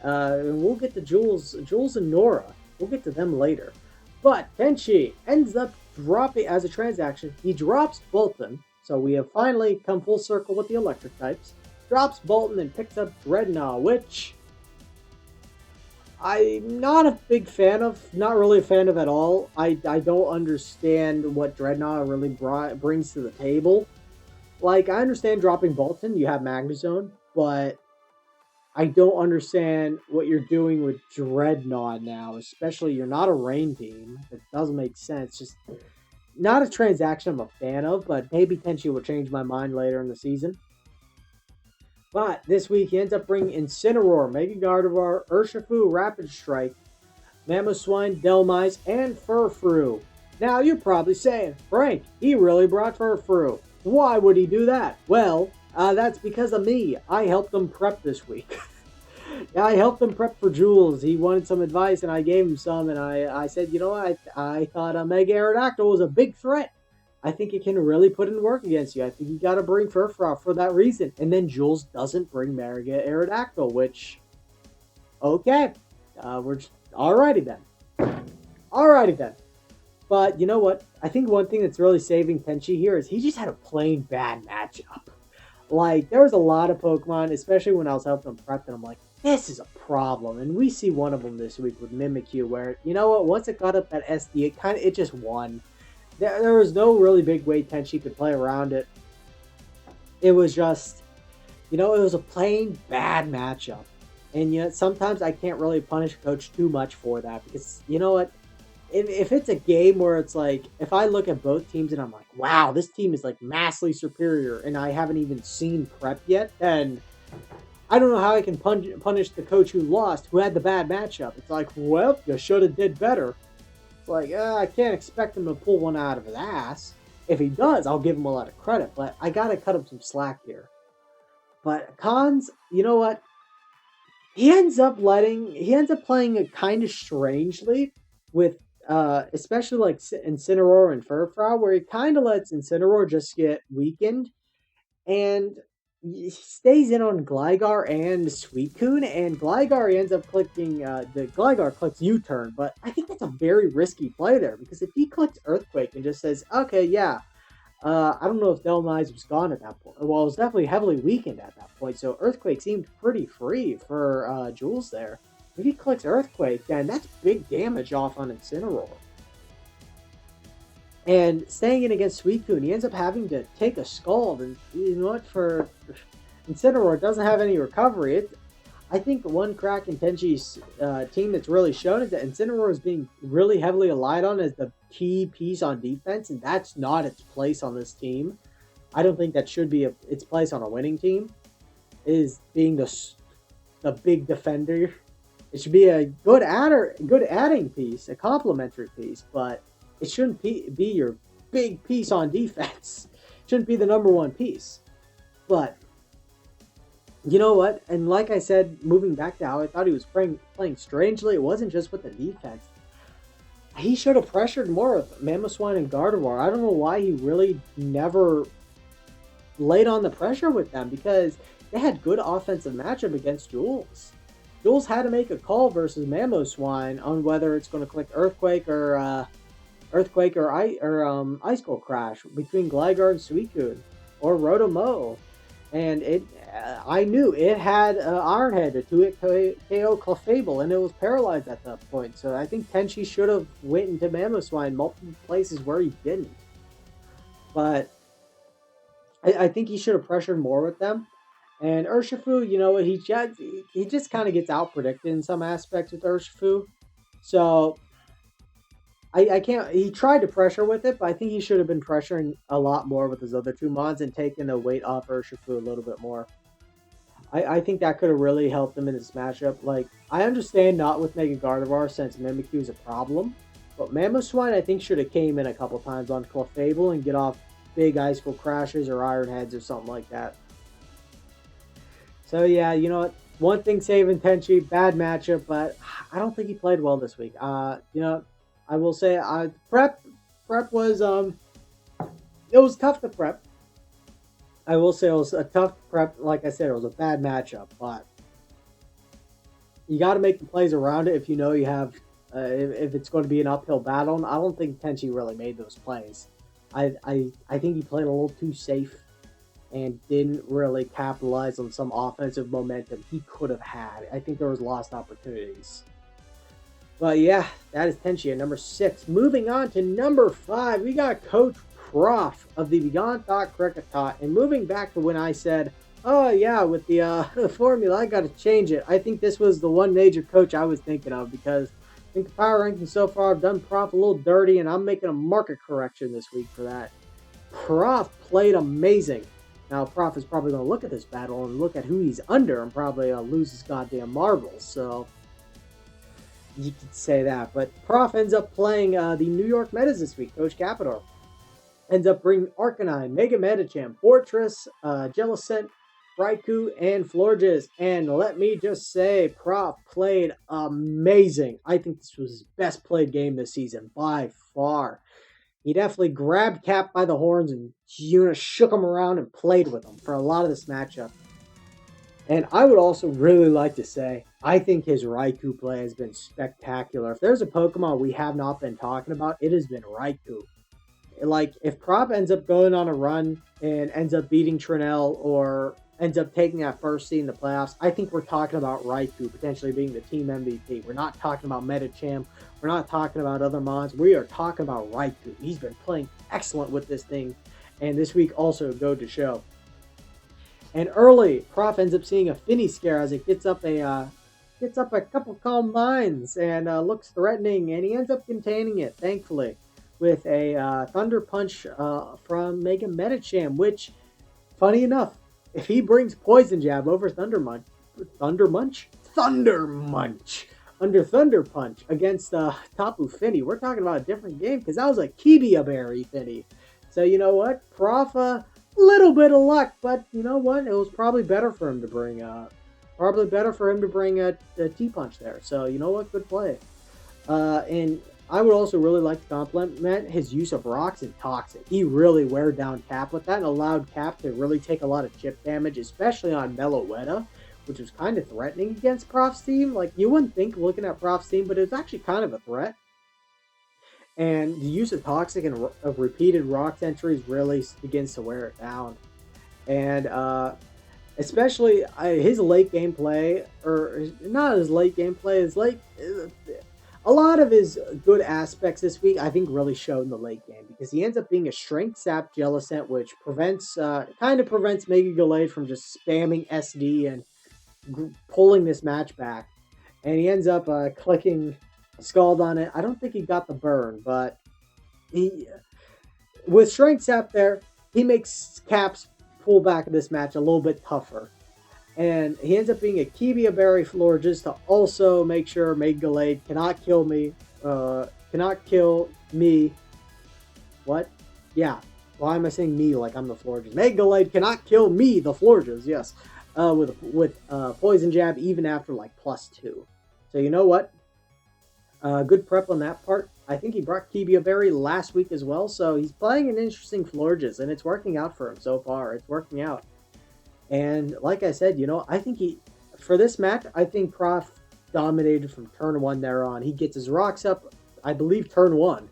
We'll get to Jules and Nora. We'll get to them later. But Tenshi ends up dropping, as a transaction, he drops Bolton. So we have finally come full circle with the electric types. Drops Bolton and picks up Dreadnought, which I'm not a big fan of, not really a fan of at all. I don't understand what Dreadnought really brings to the table. Like, I understand dropping Bolton, you have Magnezone, but I don't understand what you're doing with Dreadnought now, especially you're not a Rain team. It doesn't make sense. Just not a transaction I'm a fan of, but maybe Tenchi will change my mind later in the season. But this week, he ends up bringing Incineroar, Mega Gardevoir, Urshifu, Rapid Strike, Mamoswine, Delmise, and Furfrou. Now, you're probably saying, Frank, he really brought Furfrou. Why would he do that? Well, that's because of me. I helped him prep this week. I helped him prep for Jules. He wanted some advice, and I gave him some, and I said, you know what, I thought a Mega Aerodactyl was a big threat. I think it can really put in work against you. I think you got to bring Furfrou for that reason. And then Jules doesn't bring Mega Aerodactyl, which, okay, we're just, alrighty then. But you know what? I think one thing that's really saving Tenchi here is he just had a plain bad matchup. Like, there was a lot of Pokemon, especially when I was helping him prep, and I'm like, this is a problem. And we see one of them this week with Mimikyu, where, you know what, once it got up that SD, it just won. There was no really big way Tenchi could play around it. It was just, it was a plain bad matchup. And yet sometimes I can't really punish a coach too much for that, because you know what? If it's a game where it's like, if I look at both teams and I'm like, wow, this team is like massively superior, and I haven't even seen prep yet, then I don't know how I can punish the coach who lost, who had the bad matchup. It's like, well, you should have did better. It's like, I can't expect him to pull one out of his ass. If he does, I'll give him a lot of credit, but I gotta cut him some slack here. But Cons, you know what? He ends up playing it kind of strangely with, especially like Incineroar and Furfrou, where he kind of lets Incineroar just get weakened, and he stays in on Gligar and Suicune, and Gligar ends up clicking, the Gligar clicks U-turn, but I think that's a very risky play there, because if he clicks Earthquake and just says, okay, yeah, I don't know if Delmise was gone at that point. Well, it was definitely heavily weakened at that point, so Earthquake seemed pretty free for Jules there. If he clicks Earthquake, then that's big damage off on Incineroar. And staying in against Suicune, he ends up having to take a Scald, and you know what, for Incineroar doesn't have any recovery. I think one crack in Tenchi's team that's really shown is that Incineroar is being really heavily relied on as the key piece on defense, and that's not its place on this team. I don't think that should be its place on a winning team, is being the big defender. It should be a good adding piece, a complementary piece, but it shouldn't be your big piece on defense. It shouldn't be the number one piece. But you know what? And like I said, moving back to how I thought he was playing strangely, it wasn't just with the defense. He should have pressured more with Mamoswine and Gardevoir. I don't know why he really never laid on the pressure with them, because they had good offensive matchup against Jules. Jules had to make a call versus Mamoswine on whether it's going to click Earthquake or Ice Cold Crash between Gligar and Suicune, or Rotomo. And I knew it had Iron Head to 2-hit KO Clefable, and it was paralyzed at that point. So I think Tenchi should have went into Mamoswine multiple places where he didn't. But I think he should have pressured more with them. And Urshifu, you know what, he just kind of gets out predicted in some aspects with Urshifu. So I can't. He tried to pressure with it, but I think he should have been pressuring a lot more with his other two mods and taking the weight off Urshifu a little bit more. I think that could have really helped him in this matchup. Like, I understand not with Mega Gardevoir since Mimikyu is a problem, but Mamoswine I think should have came in a couple times on Clefable and get off big Icicle Crashes or Iron Heads or something like that. So yeah, you know what? One thing saving Tenchi, bad matchup, but I don't think he played well this week. You know, I will say, prep was it was tough to prep. I will say it was a tough prep. Like I said, it was a bad matchup, but you got to make the plays around it if you know you have if it's going to be an uphill battle. And I don't think Tenchi really made those plays. I think he played a little too safe and didn't really capitalize on some offensive momentum he could have had. I think there was lost opportunities. But yeah, that is Tenchi at number 6. Moving on to number 5, we got Coach Prof of the Beyond Thought Cricketot. And moving back to when I said, oh yeah, with the formula, I got to change it. I think this was the one major coach I was thinking of because I think the power rankings so far have done Prof a little dirty, and I'm making a market correction this week for that. Prof played amazing. Now, Prof is probably going to look at this battle and look at who he's under and probably lose his goddamn marbles. So you could say that. But Prof ends up playing the New York Metas this week. Coach Capitol ends up bringing Arcanine, Mega Medicham, Fortress, Jellicent, Raikou, and Florges. And let me just say, Prof played amazing. I think this was his best played game this season by far. He definitely grabbed Cap by the horns and shook him around and played with him for a lot of this matchup. And I would also really like to say, I think his Raikou play has been spectacular. If there's a Pokemon we have not been talking about, it has been Raikou. Like, if Prop ends up going on a run and ends up beating Trinell or ends up taking that first seed in the playoffs, I think we're talking about Raikou potentially being the team MVP. We're not talking about Medicham. We're not talking about other mons. We are talking about Raikou. He's been playing excellent with this thing, and this week also go to show. And early, Prof ends up seeing a Finny scare as it gets up a couple calm mines and looks threatening, and he ends up containing it, thankfully, with a Thunder Punch from Mega Medicham, which, funny enough, if he brings Poison Jab over Thunder Munch under Thunder Punch against Tapu Fini, we're talking about a different game because that was a Kibia Berry Fini. So you know what, Prof, little bit of luck, but you know what, it was probably better for him to bring a T-Punch there. So you know what, good play. And I would also really like to compliment his use of rocks and Toxic. He really wear down Cap with that and allowed Cap to really take a lot of chip damage, especially on Meloetta, which was kind of threatening against Prof's team. Like, you wouldn't think looking at Prof's team, but it was actually kind of a threat. And the use of Toxic and of repeated rock entries really begins to wear it down. And especially his late game play, or not his late game play, his late... a lot of his good aspects this week, I think, really showed in the late game because he ends up being a Strength Sap Jellicent, which prevents Mega Gallade from just spamming SD and pulling this match back. And he ends up clicking Scald on it. I don't think he got the burn, but with Strength Sap there, he makes Cap's pullback of this match a little bit tougher. And he ends up being a Kibia Berry Florges to also make sure Mega Gallade cannot kill me. What? Yeah. Why am I saying me like I'm the Florges? Mega Gallade cannot kill me, the Florges, yes. With Poison Jab even after like +2. So you know what? Good prep on that part. I think he brought Kibia Berry last week as well. So he's playing an interesting Florges and it's working out for him so far. It's working out. And like I said, you know, I think for this match, I think Prof dominated from turn 1 there on. He gets his rocks up, I believe, turn 1,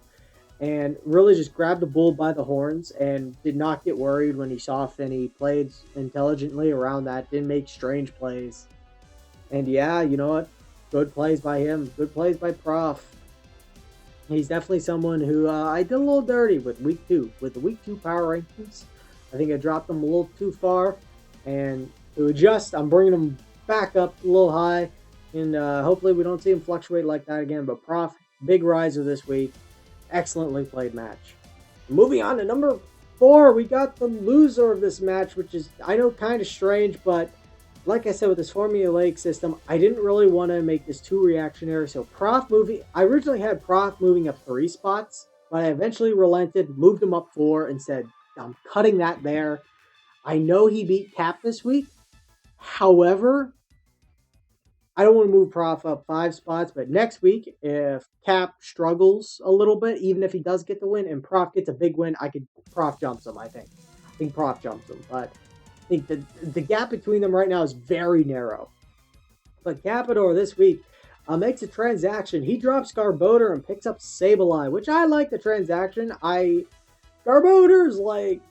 and really just grabbed the bull by the horns and did not get worried when he saw Finny. Played intelligently around that, didn't make strange plays. And yeah, you know what? Good plays by him. Good plays by Prof. He's definitely someone who I did a little dirty with week 2. With the week 2 power rankings, I think I dropped them a little too far, and to adjust, I'm bringing them back up a little high, and hopefully we don't see them fluctuate like that again. But Prof, big riser this week, excellently played match. Moving on to number 4, we got the loser of this match, which is, I know, kind of strange, but like I said, with this formulaic system, I didn't really want to make this too reactionary. So I originally had Prof moving up 3 spots, but I eventually relented, moved him up 4, and said, I'm cutting that there. I know he beat Cap this week. However, I don't want to move Prof up 5 spots, but next week, if Cap struggles a little bit, even if he does get the win and Prof gets a big win, Prof jumps him, I think Prof jumps him, but I think the gap between them right now is very narrow. But Capador this week makes a transaction. He drops Garbodor and picks up Sableye, which I like the transaction. Garbodor's like,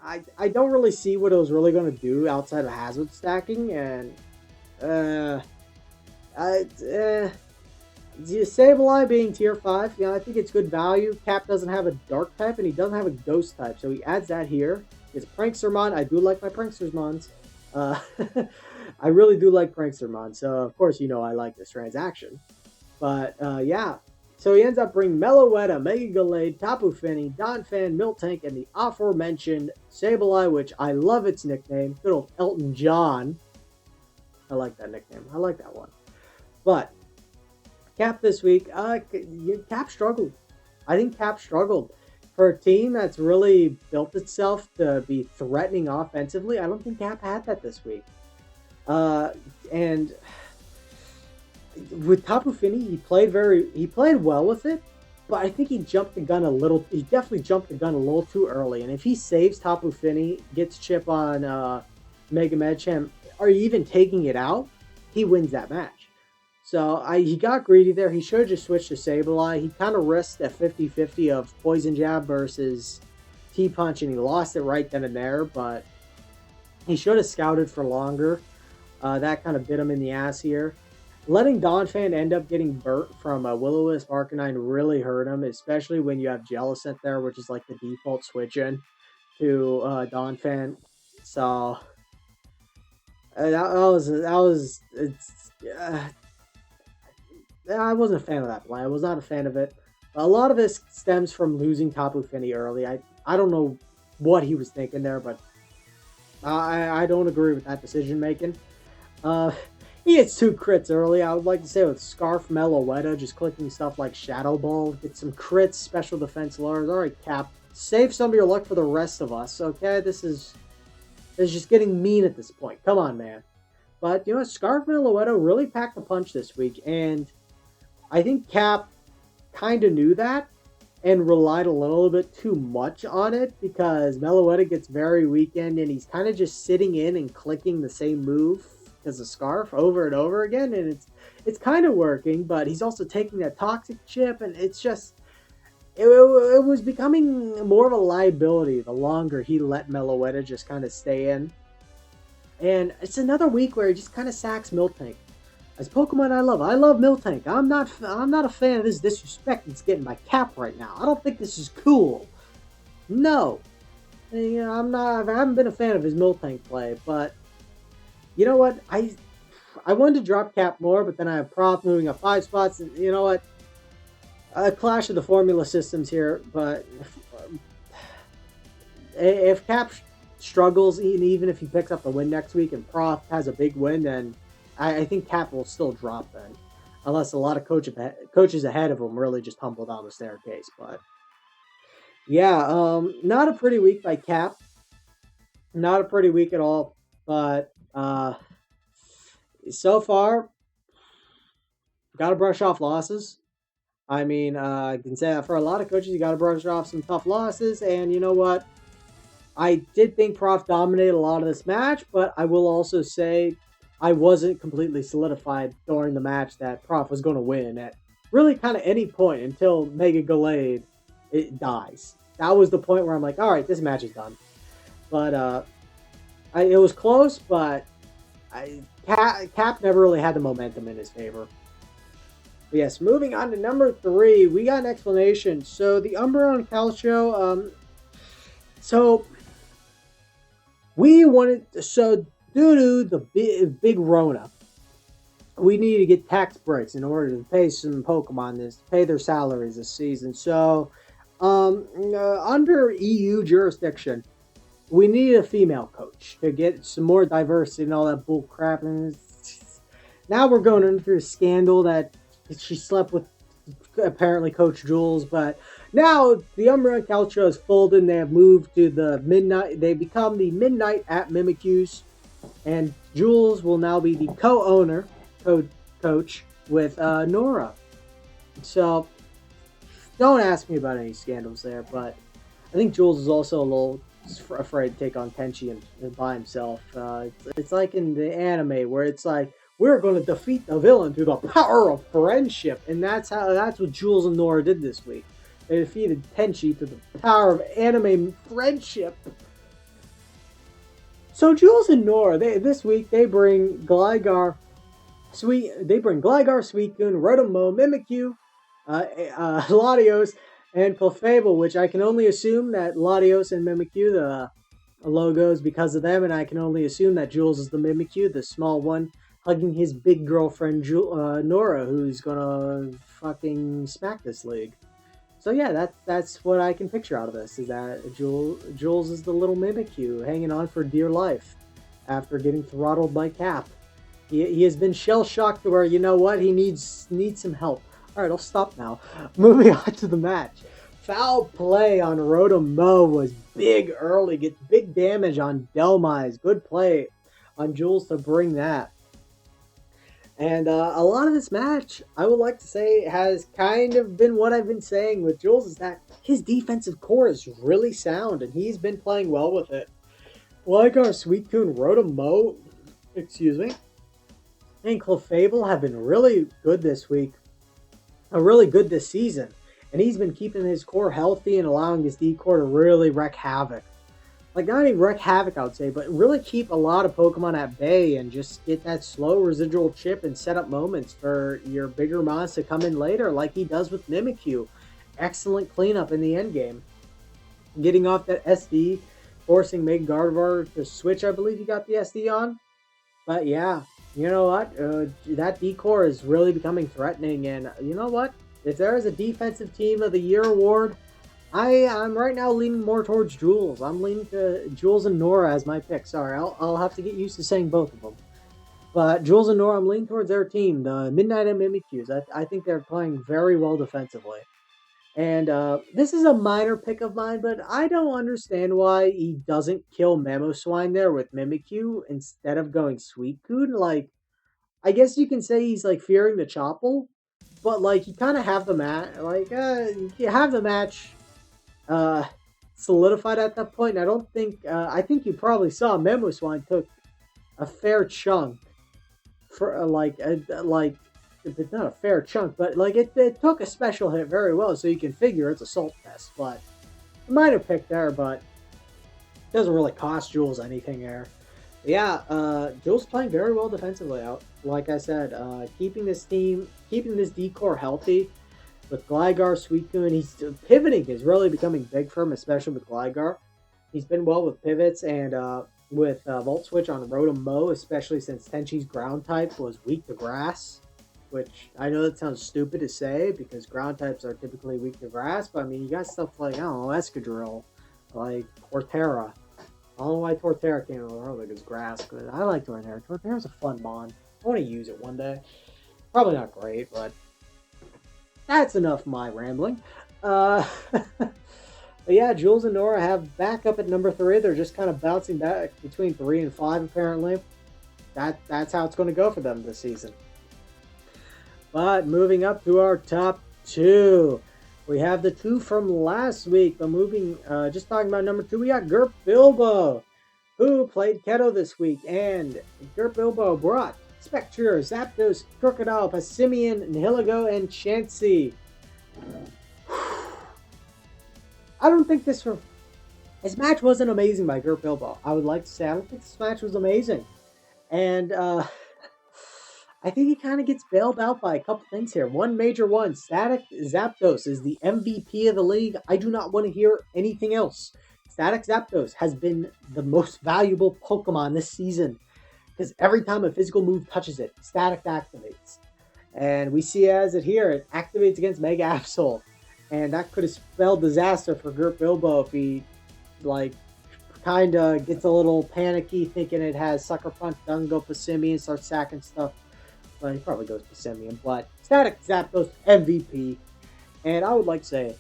I don't really see what it was really going to do outside of hazard stacking, and Sableye being tier 5, I think it's good value. Cap doesn't have a dark type, and he doesn't have a ghost type, so he adds that here. It's Prankstermon. I do like my Prankstermons. I really do like Prankstermon, so of course I like this transaction. But yeah, so he ends up bringing Meloetta, Mega Gallade, Tapu Fini, Donphan, Miltank, and the aforementioned Sableye, which I love its nickname. Good old Elton John. I like that nickname. I like that one. But Cap this week, Cap struggled. I think Cap struggled. For a team that's really built itself to be threatening offensively, I don't think Cap had that this week. And with Tapu Fini, he played well with it, but I think he jumped the gun a little. He definitely jumped the gun a little too early. And if he saves Tapu Fini, gets chip on Mega Medicham, or even taking it out, he wins that match. So he got greedy there. He should have just switched to Sableye. He kind of risked a 50-50 of Poison Jab versus T-Punch, and he lost it right then and there, but he should have scouted for longer. That kind of bit him in the ass here. Letting Donphan end up getting burnt from Will-O-Wisp Arcanine really hurt him, especially when you have Jellicent there, which is like the default switch in to Donphan. So I wasn't a fan of that play. I was not a fan of it. A lot of this stems from losing Tapu Fini early. I don't know what he was thinking there, but I don't agree with that decision making. He hits 2 crits early. I would like to say with Scarf Meloetta, just clicking stuff like Shadow Ball, get some crits, special defense lowers. All right, Cap, save some of your luck for the rest of us. Okay, this is just getting mean at this point. Come on, man. But Scarf Meloetta really packed a punch this week, and I think Cap kind of knew that and relied a little bit too much on it because Meloetta gets very weakened and he's kind of just sitting in and clicking the same move as a Scarf over and over again, and it's kind of working, but he's also taking that toxic chip, and it's just it was becoming more of a liability the longer he let Meloetta just kind of stay in. And it's another week where he just kind of sacks Miltank. As Pokemon I love Miltank. I'm not a fan of this disrespect that's getting by Cap right now. I don't think this is cool. No. I haven't been a fan of his Miltank play, but you know what? I wanted to drop Cap more, but then I have Prof moving up 5 spots, and you know what? A clash of the formula systems here, but if Cap struggles, even if he picks up the win next week and Prof has a big win, then I think Cap will still drop then. Unless a lot of coaches ahead of him really just tumble down the staircase. But yeah, not a pretty week by Cap. Not a pretty week at all. But so far, got to brush off losses. I mean, I can say that for a lot of coaches, you got to brush off some tough losses. And you know what? I did think Prof dominated a lot of this match, but I will also say I wasn't completely solidified during the match that Prof was going to win at really kind of any point until Mega Gallade it dies. That was the point where I'm like, all right, this match is done. But it was close, but Cap never really had the momentum in his favor. But yes, moving on to number 3, we got an explanation. So the Umbreon Calcio, so We wanted, so due to the big Rona, we need to get tax breaks in order to pay some Pokemon this, pay their salaries this season. So, under EU jurisdiction, we need a female coach to get some more diversity and all that bull crap. And now we're going into a scandal that she slept with apparently Coach Jules, but now the Umbreon Culture has folded and they have moved to the Midnight. They become the Midnight at Mimikyu's, and Jules will now be the co-owner, coach with Nora. So don't ask me about any scandals there, but I think Jules is also a little afraid to take on Tenchi and by himself. It's like in the anime where it's like, we're going to defeat the villain through the power of friendship, and that's what Jules and Nora did this week. They defeated Tenchi through the power of anime friendship. So Jules and Nora, this week they bring Gligar, Suicune, Rotom-Mow, Mimikyu, Latios, and Clefable, which I can only assume that Latios and Mimikyu, the logos because of them, and I can only assume that Jules is the Mimikyu, the small one, hugging his big girlfriend Nora, who's gonna fucking smack this league. So yeah, that's what I can picture out of this, is that Jules is the little Mimikyu hanging on for dear life after getting throttled by Cap. He has been shell-shocked to where, you know what, he needs some help. Alright, I'll stop now. Moving on to the match. Foul play on Rotom-Mow was big early, gets big damage on Delmise. Good play on Jules to bring that. And a lot of this match, I would like to say, has kind of been what I've been saying with Jules, is that his defensive core is really sound, and he's been playing well with it. Like our Suicune, Rotom-Mow, and Clefable have been really good this week, really good this season, and he's been keeping his core healthy and allowing his D core to really wreak havoc. Like, not even wreak havoc, I would say, but really keep a lot of Pokemon at bay and just get that slow residual chip and set up moments for your bigger mons to come in later, like he does with Mimikyu. Excellent cleanup in the end game. Getting off that SD, forcing Meg Gardevoir to switch, I believe he got the SD on. But yeah, you know what? That D-core is really becoming threatening, and you know what? If there is a Defensive Team of the Year award, I'm right now leaning more towards Jules. I'm leaning to Jules and Nora as my pick. Sorry, I'll have to get used to saying both of them. But Jules and Nora, I'm leaning towards their team, the Midnight and Mimikyus. I think they're playing very well defensively. And this is a minor pick of mine, but I don't understand why he doesn't kill Mamoswine there with Mimikyu instead of going Suicune. Like, I guess you can say he's like fearing the Chople, but like you kind of have the match, you have the match solidified at that point. I don't think I think you probably saw Mamoswine took a fair chunk for like it's not a fair chunk, but like it took a special hit very well, so you can figure it's a salt test. But a minor pick there, but it doesn't really cost Jules anything there. But yeah, Jules playing very well defensively out. Like I said, keeping this D-core healthy with Gligar, Suicune. He's pivoting is really becoming big for him, especially with Gligar. He's been well with pivots and with Volt Switch on Rotom-Mow, especially since Tenchi's ground type was weak to grass. Which I know that sounds stupid to say because ground types are typically weak to grass, but I mean, you got stuff like, I don't know, Escadrille, like Torterra. I don't know why Torterra came over early because grass, but I like Torterra. Torterra's a fun mon. I want to use it one day. Probably not great, but that's enough of my rambling. But yeah, Jules and Nora have backup at number 3. They're just kind of bouncing back between 3 and 5, apparently. That's how it's going to go for them this season. But moving up to our top 2, we have the 2 from last week. But just talking about number 2, we got Gert Bilbo, who played Keto this week. And Gert Bilbo brought Spectre, Zapdos, Crocodile, Passimian, Nihilego, and Chansey. I don't think this match wasn't amazing by Gert Bilbo. I would like to say I don't think this match was amazing. And I think he kind of gets bailed out by a couple things here. One major one, Static Zapdos is the MVP of the league. I do not want to hear anything else. Static Zapdos has been the most valuable Pokemon this season because every time a physical move touches it, Static activates. And we see as it here, it activates against Mega Absol. And that could have spelled disaster for Gert Bilbo if he, like, kind of gets a little panicky thinking it has Sucker Punch, doesn't go Passimian, starts sacking stuff. Well, he probably goes Passimian, but Static Zapdos MVP. And I would like to say,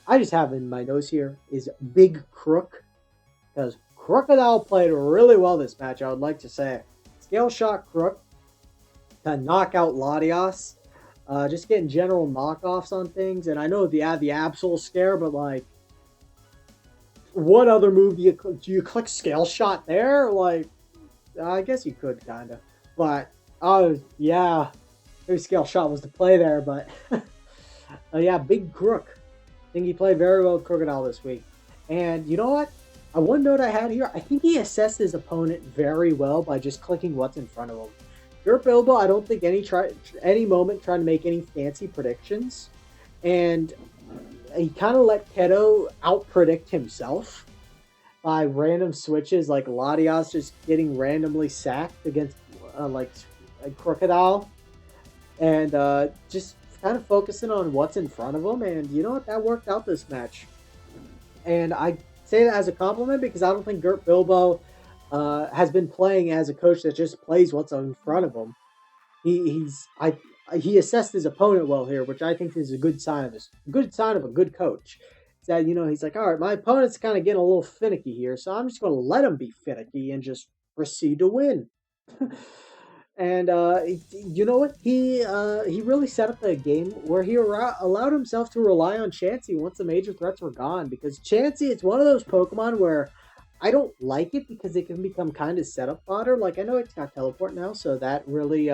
I just have in my notes here is Big Crook, because Crocodile played really well this match, I would like to say. Scale Shot Crook to knock out Latias. Just getting general knockoffs on things. And I know the Absol scare, but like, what other move do you click Scale Shot there? Like, I guess you could kind of, but yeah, maybe Scale Shot was the play there. But yeah, Big Crook. I think he played very well with Crocodile this week. And you know what? One note I had here, I think he assessed his opponent very well by just clicking what's in front of him. Gert Bilbo, I don't think any moment trying to make any fancy predictions. And he kind of let Keto out-predict himself by random switches, like Latias just getting randomly sacked against like a Crocodile. And just kind of focusing on what's in front of him. And you know what? That worked out this match. And I say that as a compliment because I don't think Gert Bilbo has been playing as a coach that just plays what's in front of him. He assessed his opponent well here, which I think is a good sign of a good coach. That, you know, he's like, all right, my opponent's kind of getting a little finicky here, so I'm just going to let him be finicky and just proceed to win. And you know what? He really set up a game where he allowed himself to rely on Chansey once the major threats were gone. Because Chansey, it's one of those Pokemon where I don't like it because it can become kind of setup fodder. Like, I know it's got teleport now, so that really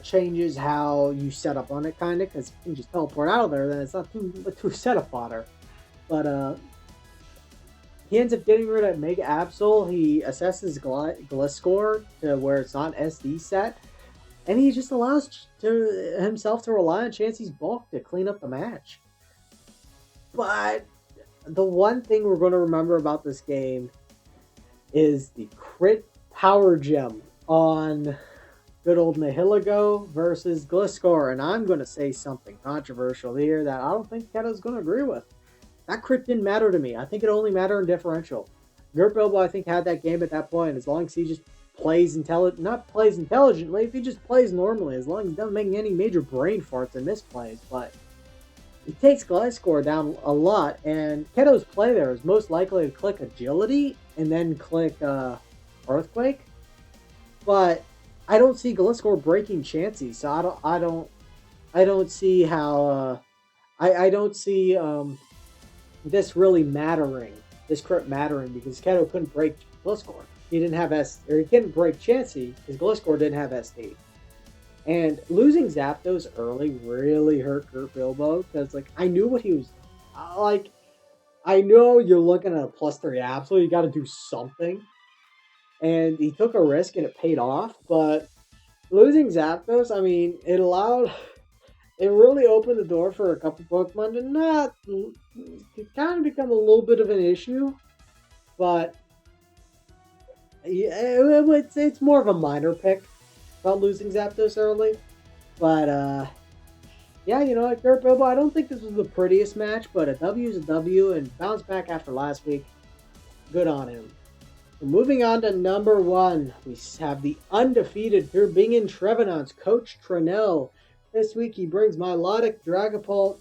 changes how you set up on it, kind of, because you can just teleport out of there, then it's not too setup fodder. But he ends up getting rid of Mega Absol. He assesses Gliscor to where it's not SD set, and he just allows himself to rely on Chansey's bulk to clean up the match. But the one thing we're going to remember about this game is the crit power gem on good old Nihilego versus Gliscor. And I'm going to say something controversial here that I don't think Keto's going to agree with. That crit didn't matter to me. I think it only mattered in differential. Gert Bilbo, I think, had that game at that point. As long as he just plays intelligently, if he just plays normally, as long as he doesn't make any major brain farts and misplays. But he takes Gliscor down a lot, and Keto's play there is most likely to click Agility and then click Earthquake. But I don't see Gliscor breaking Chansey, so I don't see how I don't see this really mattering, this crit mattering, because Keto couldn't break Gliscor. He couldn't break Chansey because Gliscor didn't have SD. And losing Zapdos early really hurt Gert Bilbo because, like, I knew what he was like. I know you're looking at a +3 Absol, you got to do something. And he took a risk and it paid off. But losing Zapdos, I mean, it really opened the door for a couple Pokemon to kind of become a little bit of an issue. But it's more of a minor pick about losing Zapdos early. But yeah, you know what, Gert Bilbo, I don't think this was the prettiest match, but a W is a W, and bounce back after last week. Good on him. Moving on to number 1, we have the undefeated Turbingen Trevenant's Coach Trenell. This week he brings Milotic, Dragapult,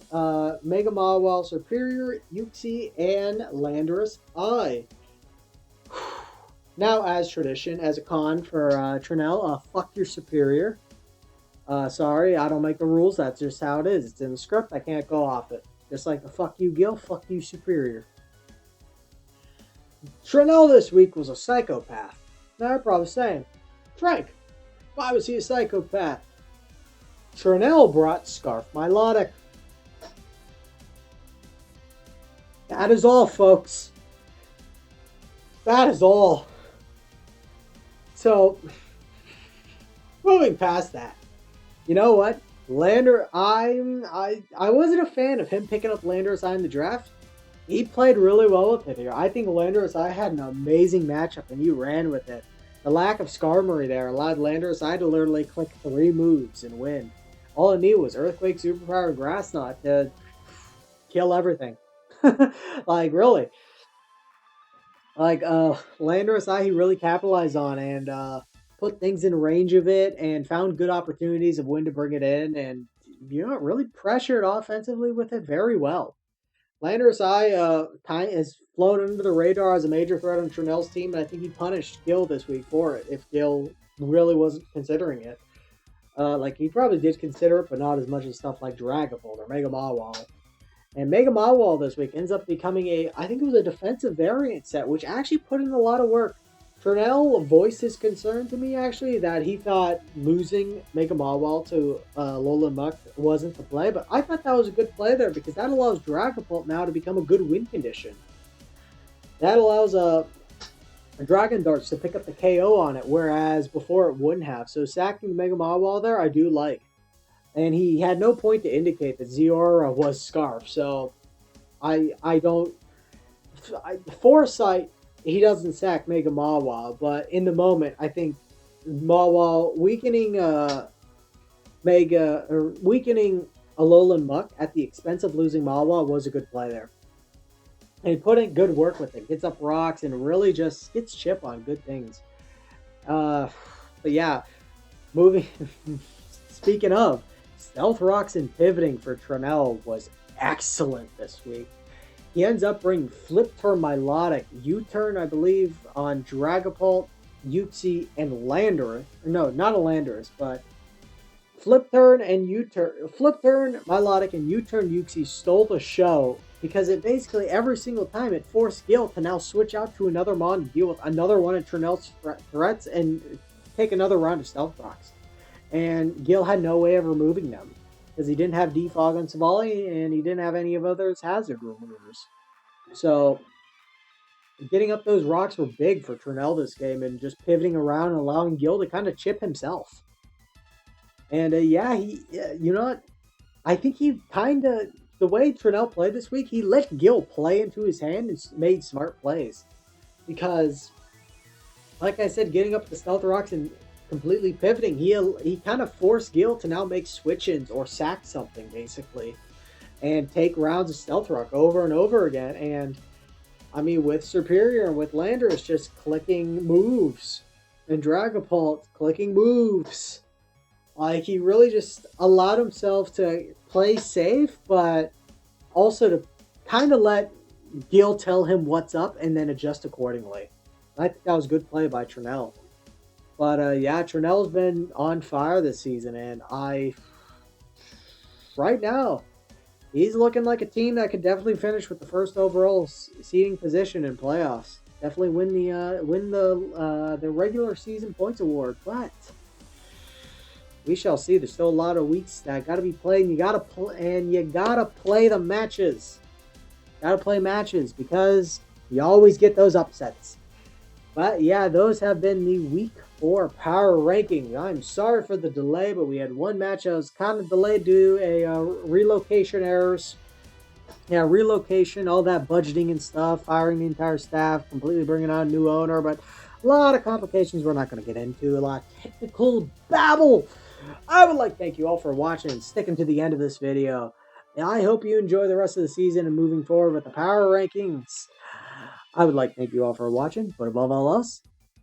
Mega Mawile, Superior, Uxie, and Landorus I. Now, as tradition, as a con for Trenell, fuck your Superior. Sorry, I don't make the rules, that's just how it is. It's in the script, I can't go off it. Just like the fuck you Gil, fuck you Superior. Trenell this week was a psychopath. Now you're probably saying, Frank, why was he a psychopath? Trenell brought Scarf Milotic. That is all, folks. That is all. So, moving past that, you know what? Lander, I wasn't a fan of him picking up Landers in the draft. He played really well with it here. I think Landers had an amazing matchup and he ran with it. The lack of Skarmory there allowed Landers to literally click 3 moves and win. All it needed was Earthquake, Superpower, and Grass Knot to kill everything. Like really. Like Landorus he really capitalized on and put things in range of it and found good opportunities of when to bring it in and really pressured offensively with it very well. Landorus kind has flown under the radar as a major threat on Trinell's team, and I think he punished Gil this week for it if Gil really wasn't considering it. Like he probably did consider it, but not as much as stuff like Dragapult or Mega Mawile. And Mega Mawile this week ends up becoming I think it was a defensive variant set, which actually put in a lot of work. Turnell voiced his concern to me, actually, that he thought losing Mega Mawile to Lola Muck wasn't the play, but I thought that was a good play there because that allows Dragapult now to become a good win condition. That allows Dragon Darts to pick up the KO on it, whereas before it wouldn't have. So sacking Mega Mawile there, I do like. And he had no point to indicate that Ziora was Scarf. So I don't... Foresight, he doesn't sack Mega Mawile, but in the moment, I think Mawile weakening weakening Alolan Muck at the expense of losing Mawile was a good play there. And he put in good work with it. Gets up rocks and really just gets chip on good things. But yeah, moving... Speaking of, Stealth Rocks and pivoting for Trinell was excellent this week. He ends up bringing Flip Turn Milotic, U-Turn, I believe, on Dragapult, Uxie, and Landorus. No, not a Landorus, but Flip Turn and U-Turn. Flip Turn Milotic and U-Turn Uxie stole the show because it basically every single time it forced Gil to now switch out to another Mon to deal with another one of Trinell's threats and take another round of Stealth Rocks. And Gil had no way of removing them because he didn't have Defog on Savali and he didn't have any of others hazard removers. So getting up those rocks were big for Trinell this game and just pivoting around and allowing Gil to kind of chip himself. And you know what? I think he kind of, the way Trinell played this week, he let Gil play into his hand and made smart plays. Because, like I said, getting up the Stealth Rocks and completely pivoting, he kind of forced Gil to now make switch-ins or sack something, basically, and take rounds of Stealth Rock over and over again. And, I mean, with Superior and with Landorus just clicking moves, and Dragapult clicking moves, like, he really just allowed himself to play safe, but also to kind of let Gil tell him what's up and then adjust accordingly. I think that was a good play by Trinell. But yeah, Trinell's been on fire this season, and right now, he's looking like a team that could definitely finish with the first overall seeding position in playoffs. Definitely win the regular season points award, but we shall see. There's still a lot of weeks that got to be played, and you gotta play the matches. Gotta play matches because you always get those upsets. But yeah, those have been the week 4 power ranking. I'm sorry for the delay, but we had one match that was kind of delayed due to relocation errors. Yeah, relocation, all that budgeting and stuff, firing the entire staff, completely bringing on a new owner, but a lot of complications we're not going to get into, a lot of technical babble. I would like to thank you all for watching and sticking to the end of this video. And I hope you enjoy the rest of the season and moving forward with the power rankings. I would like to thank you all for watching, but above all else,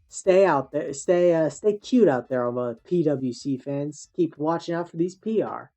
stay out there, stay cute out there, all the PWC fans. Keep watching out for these PR.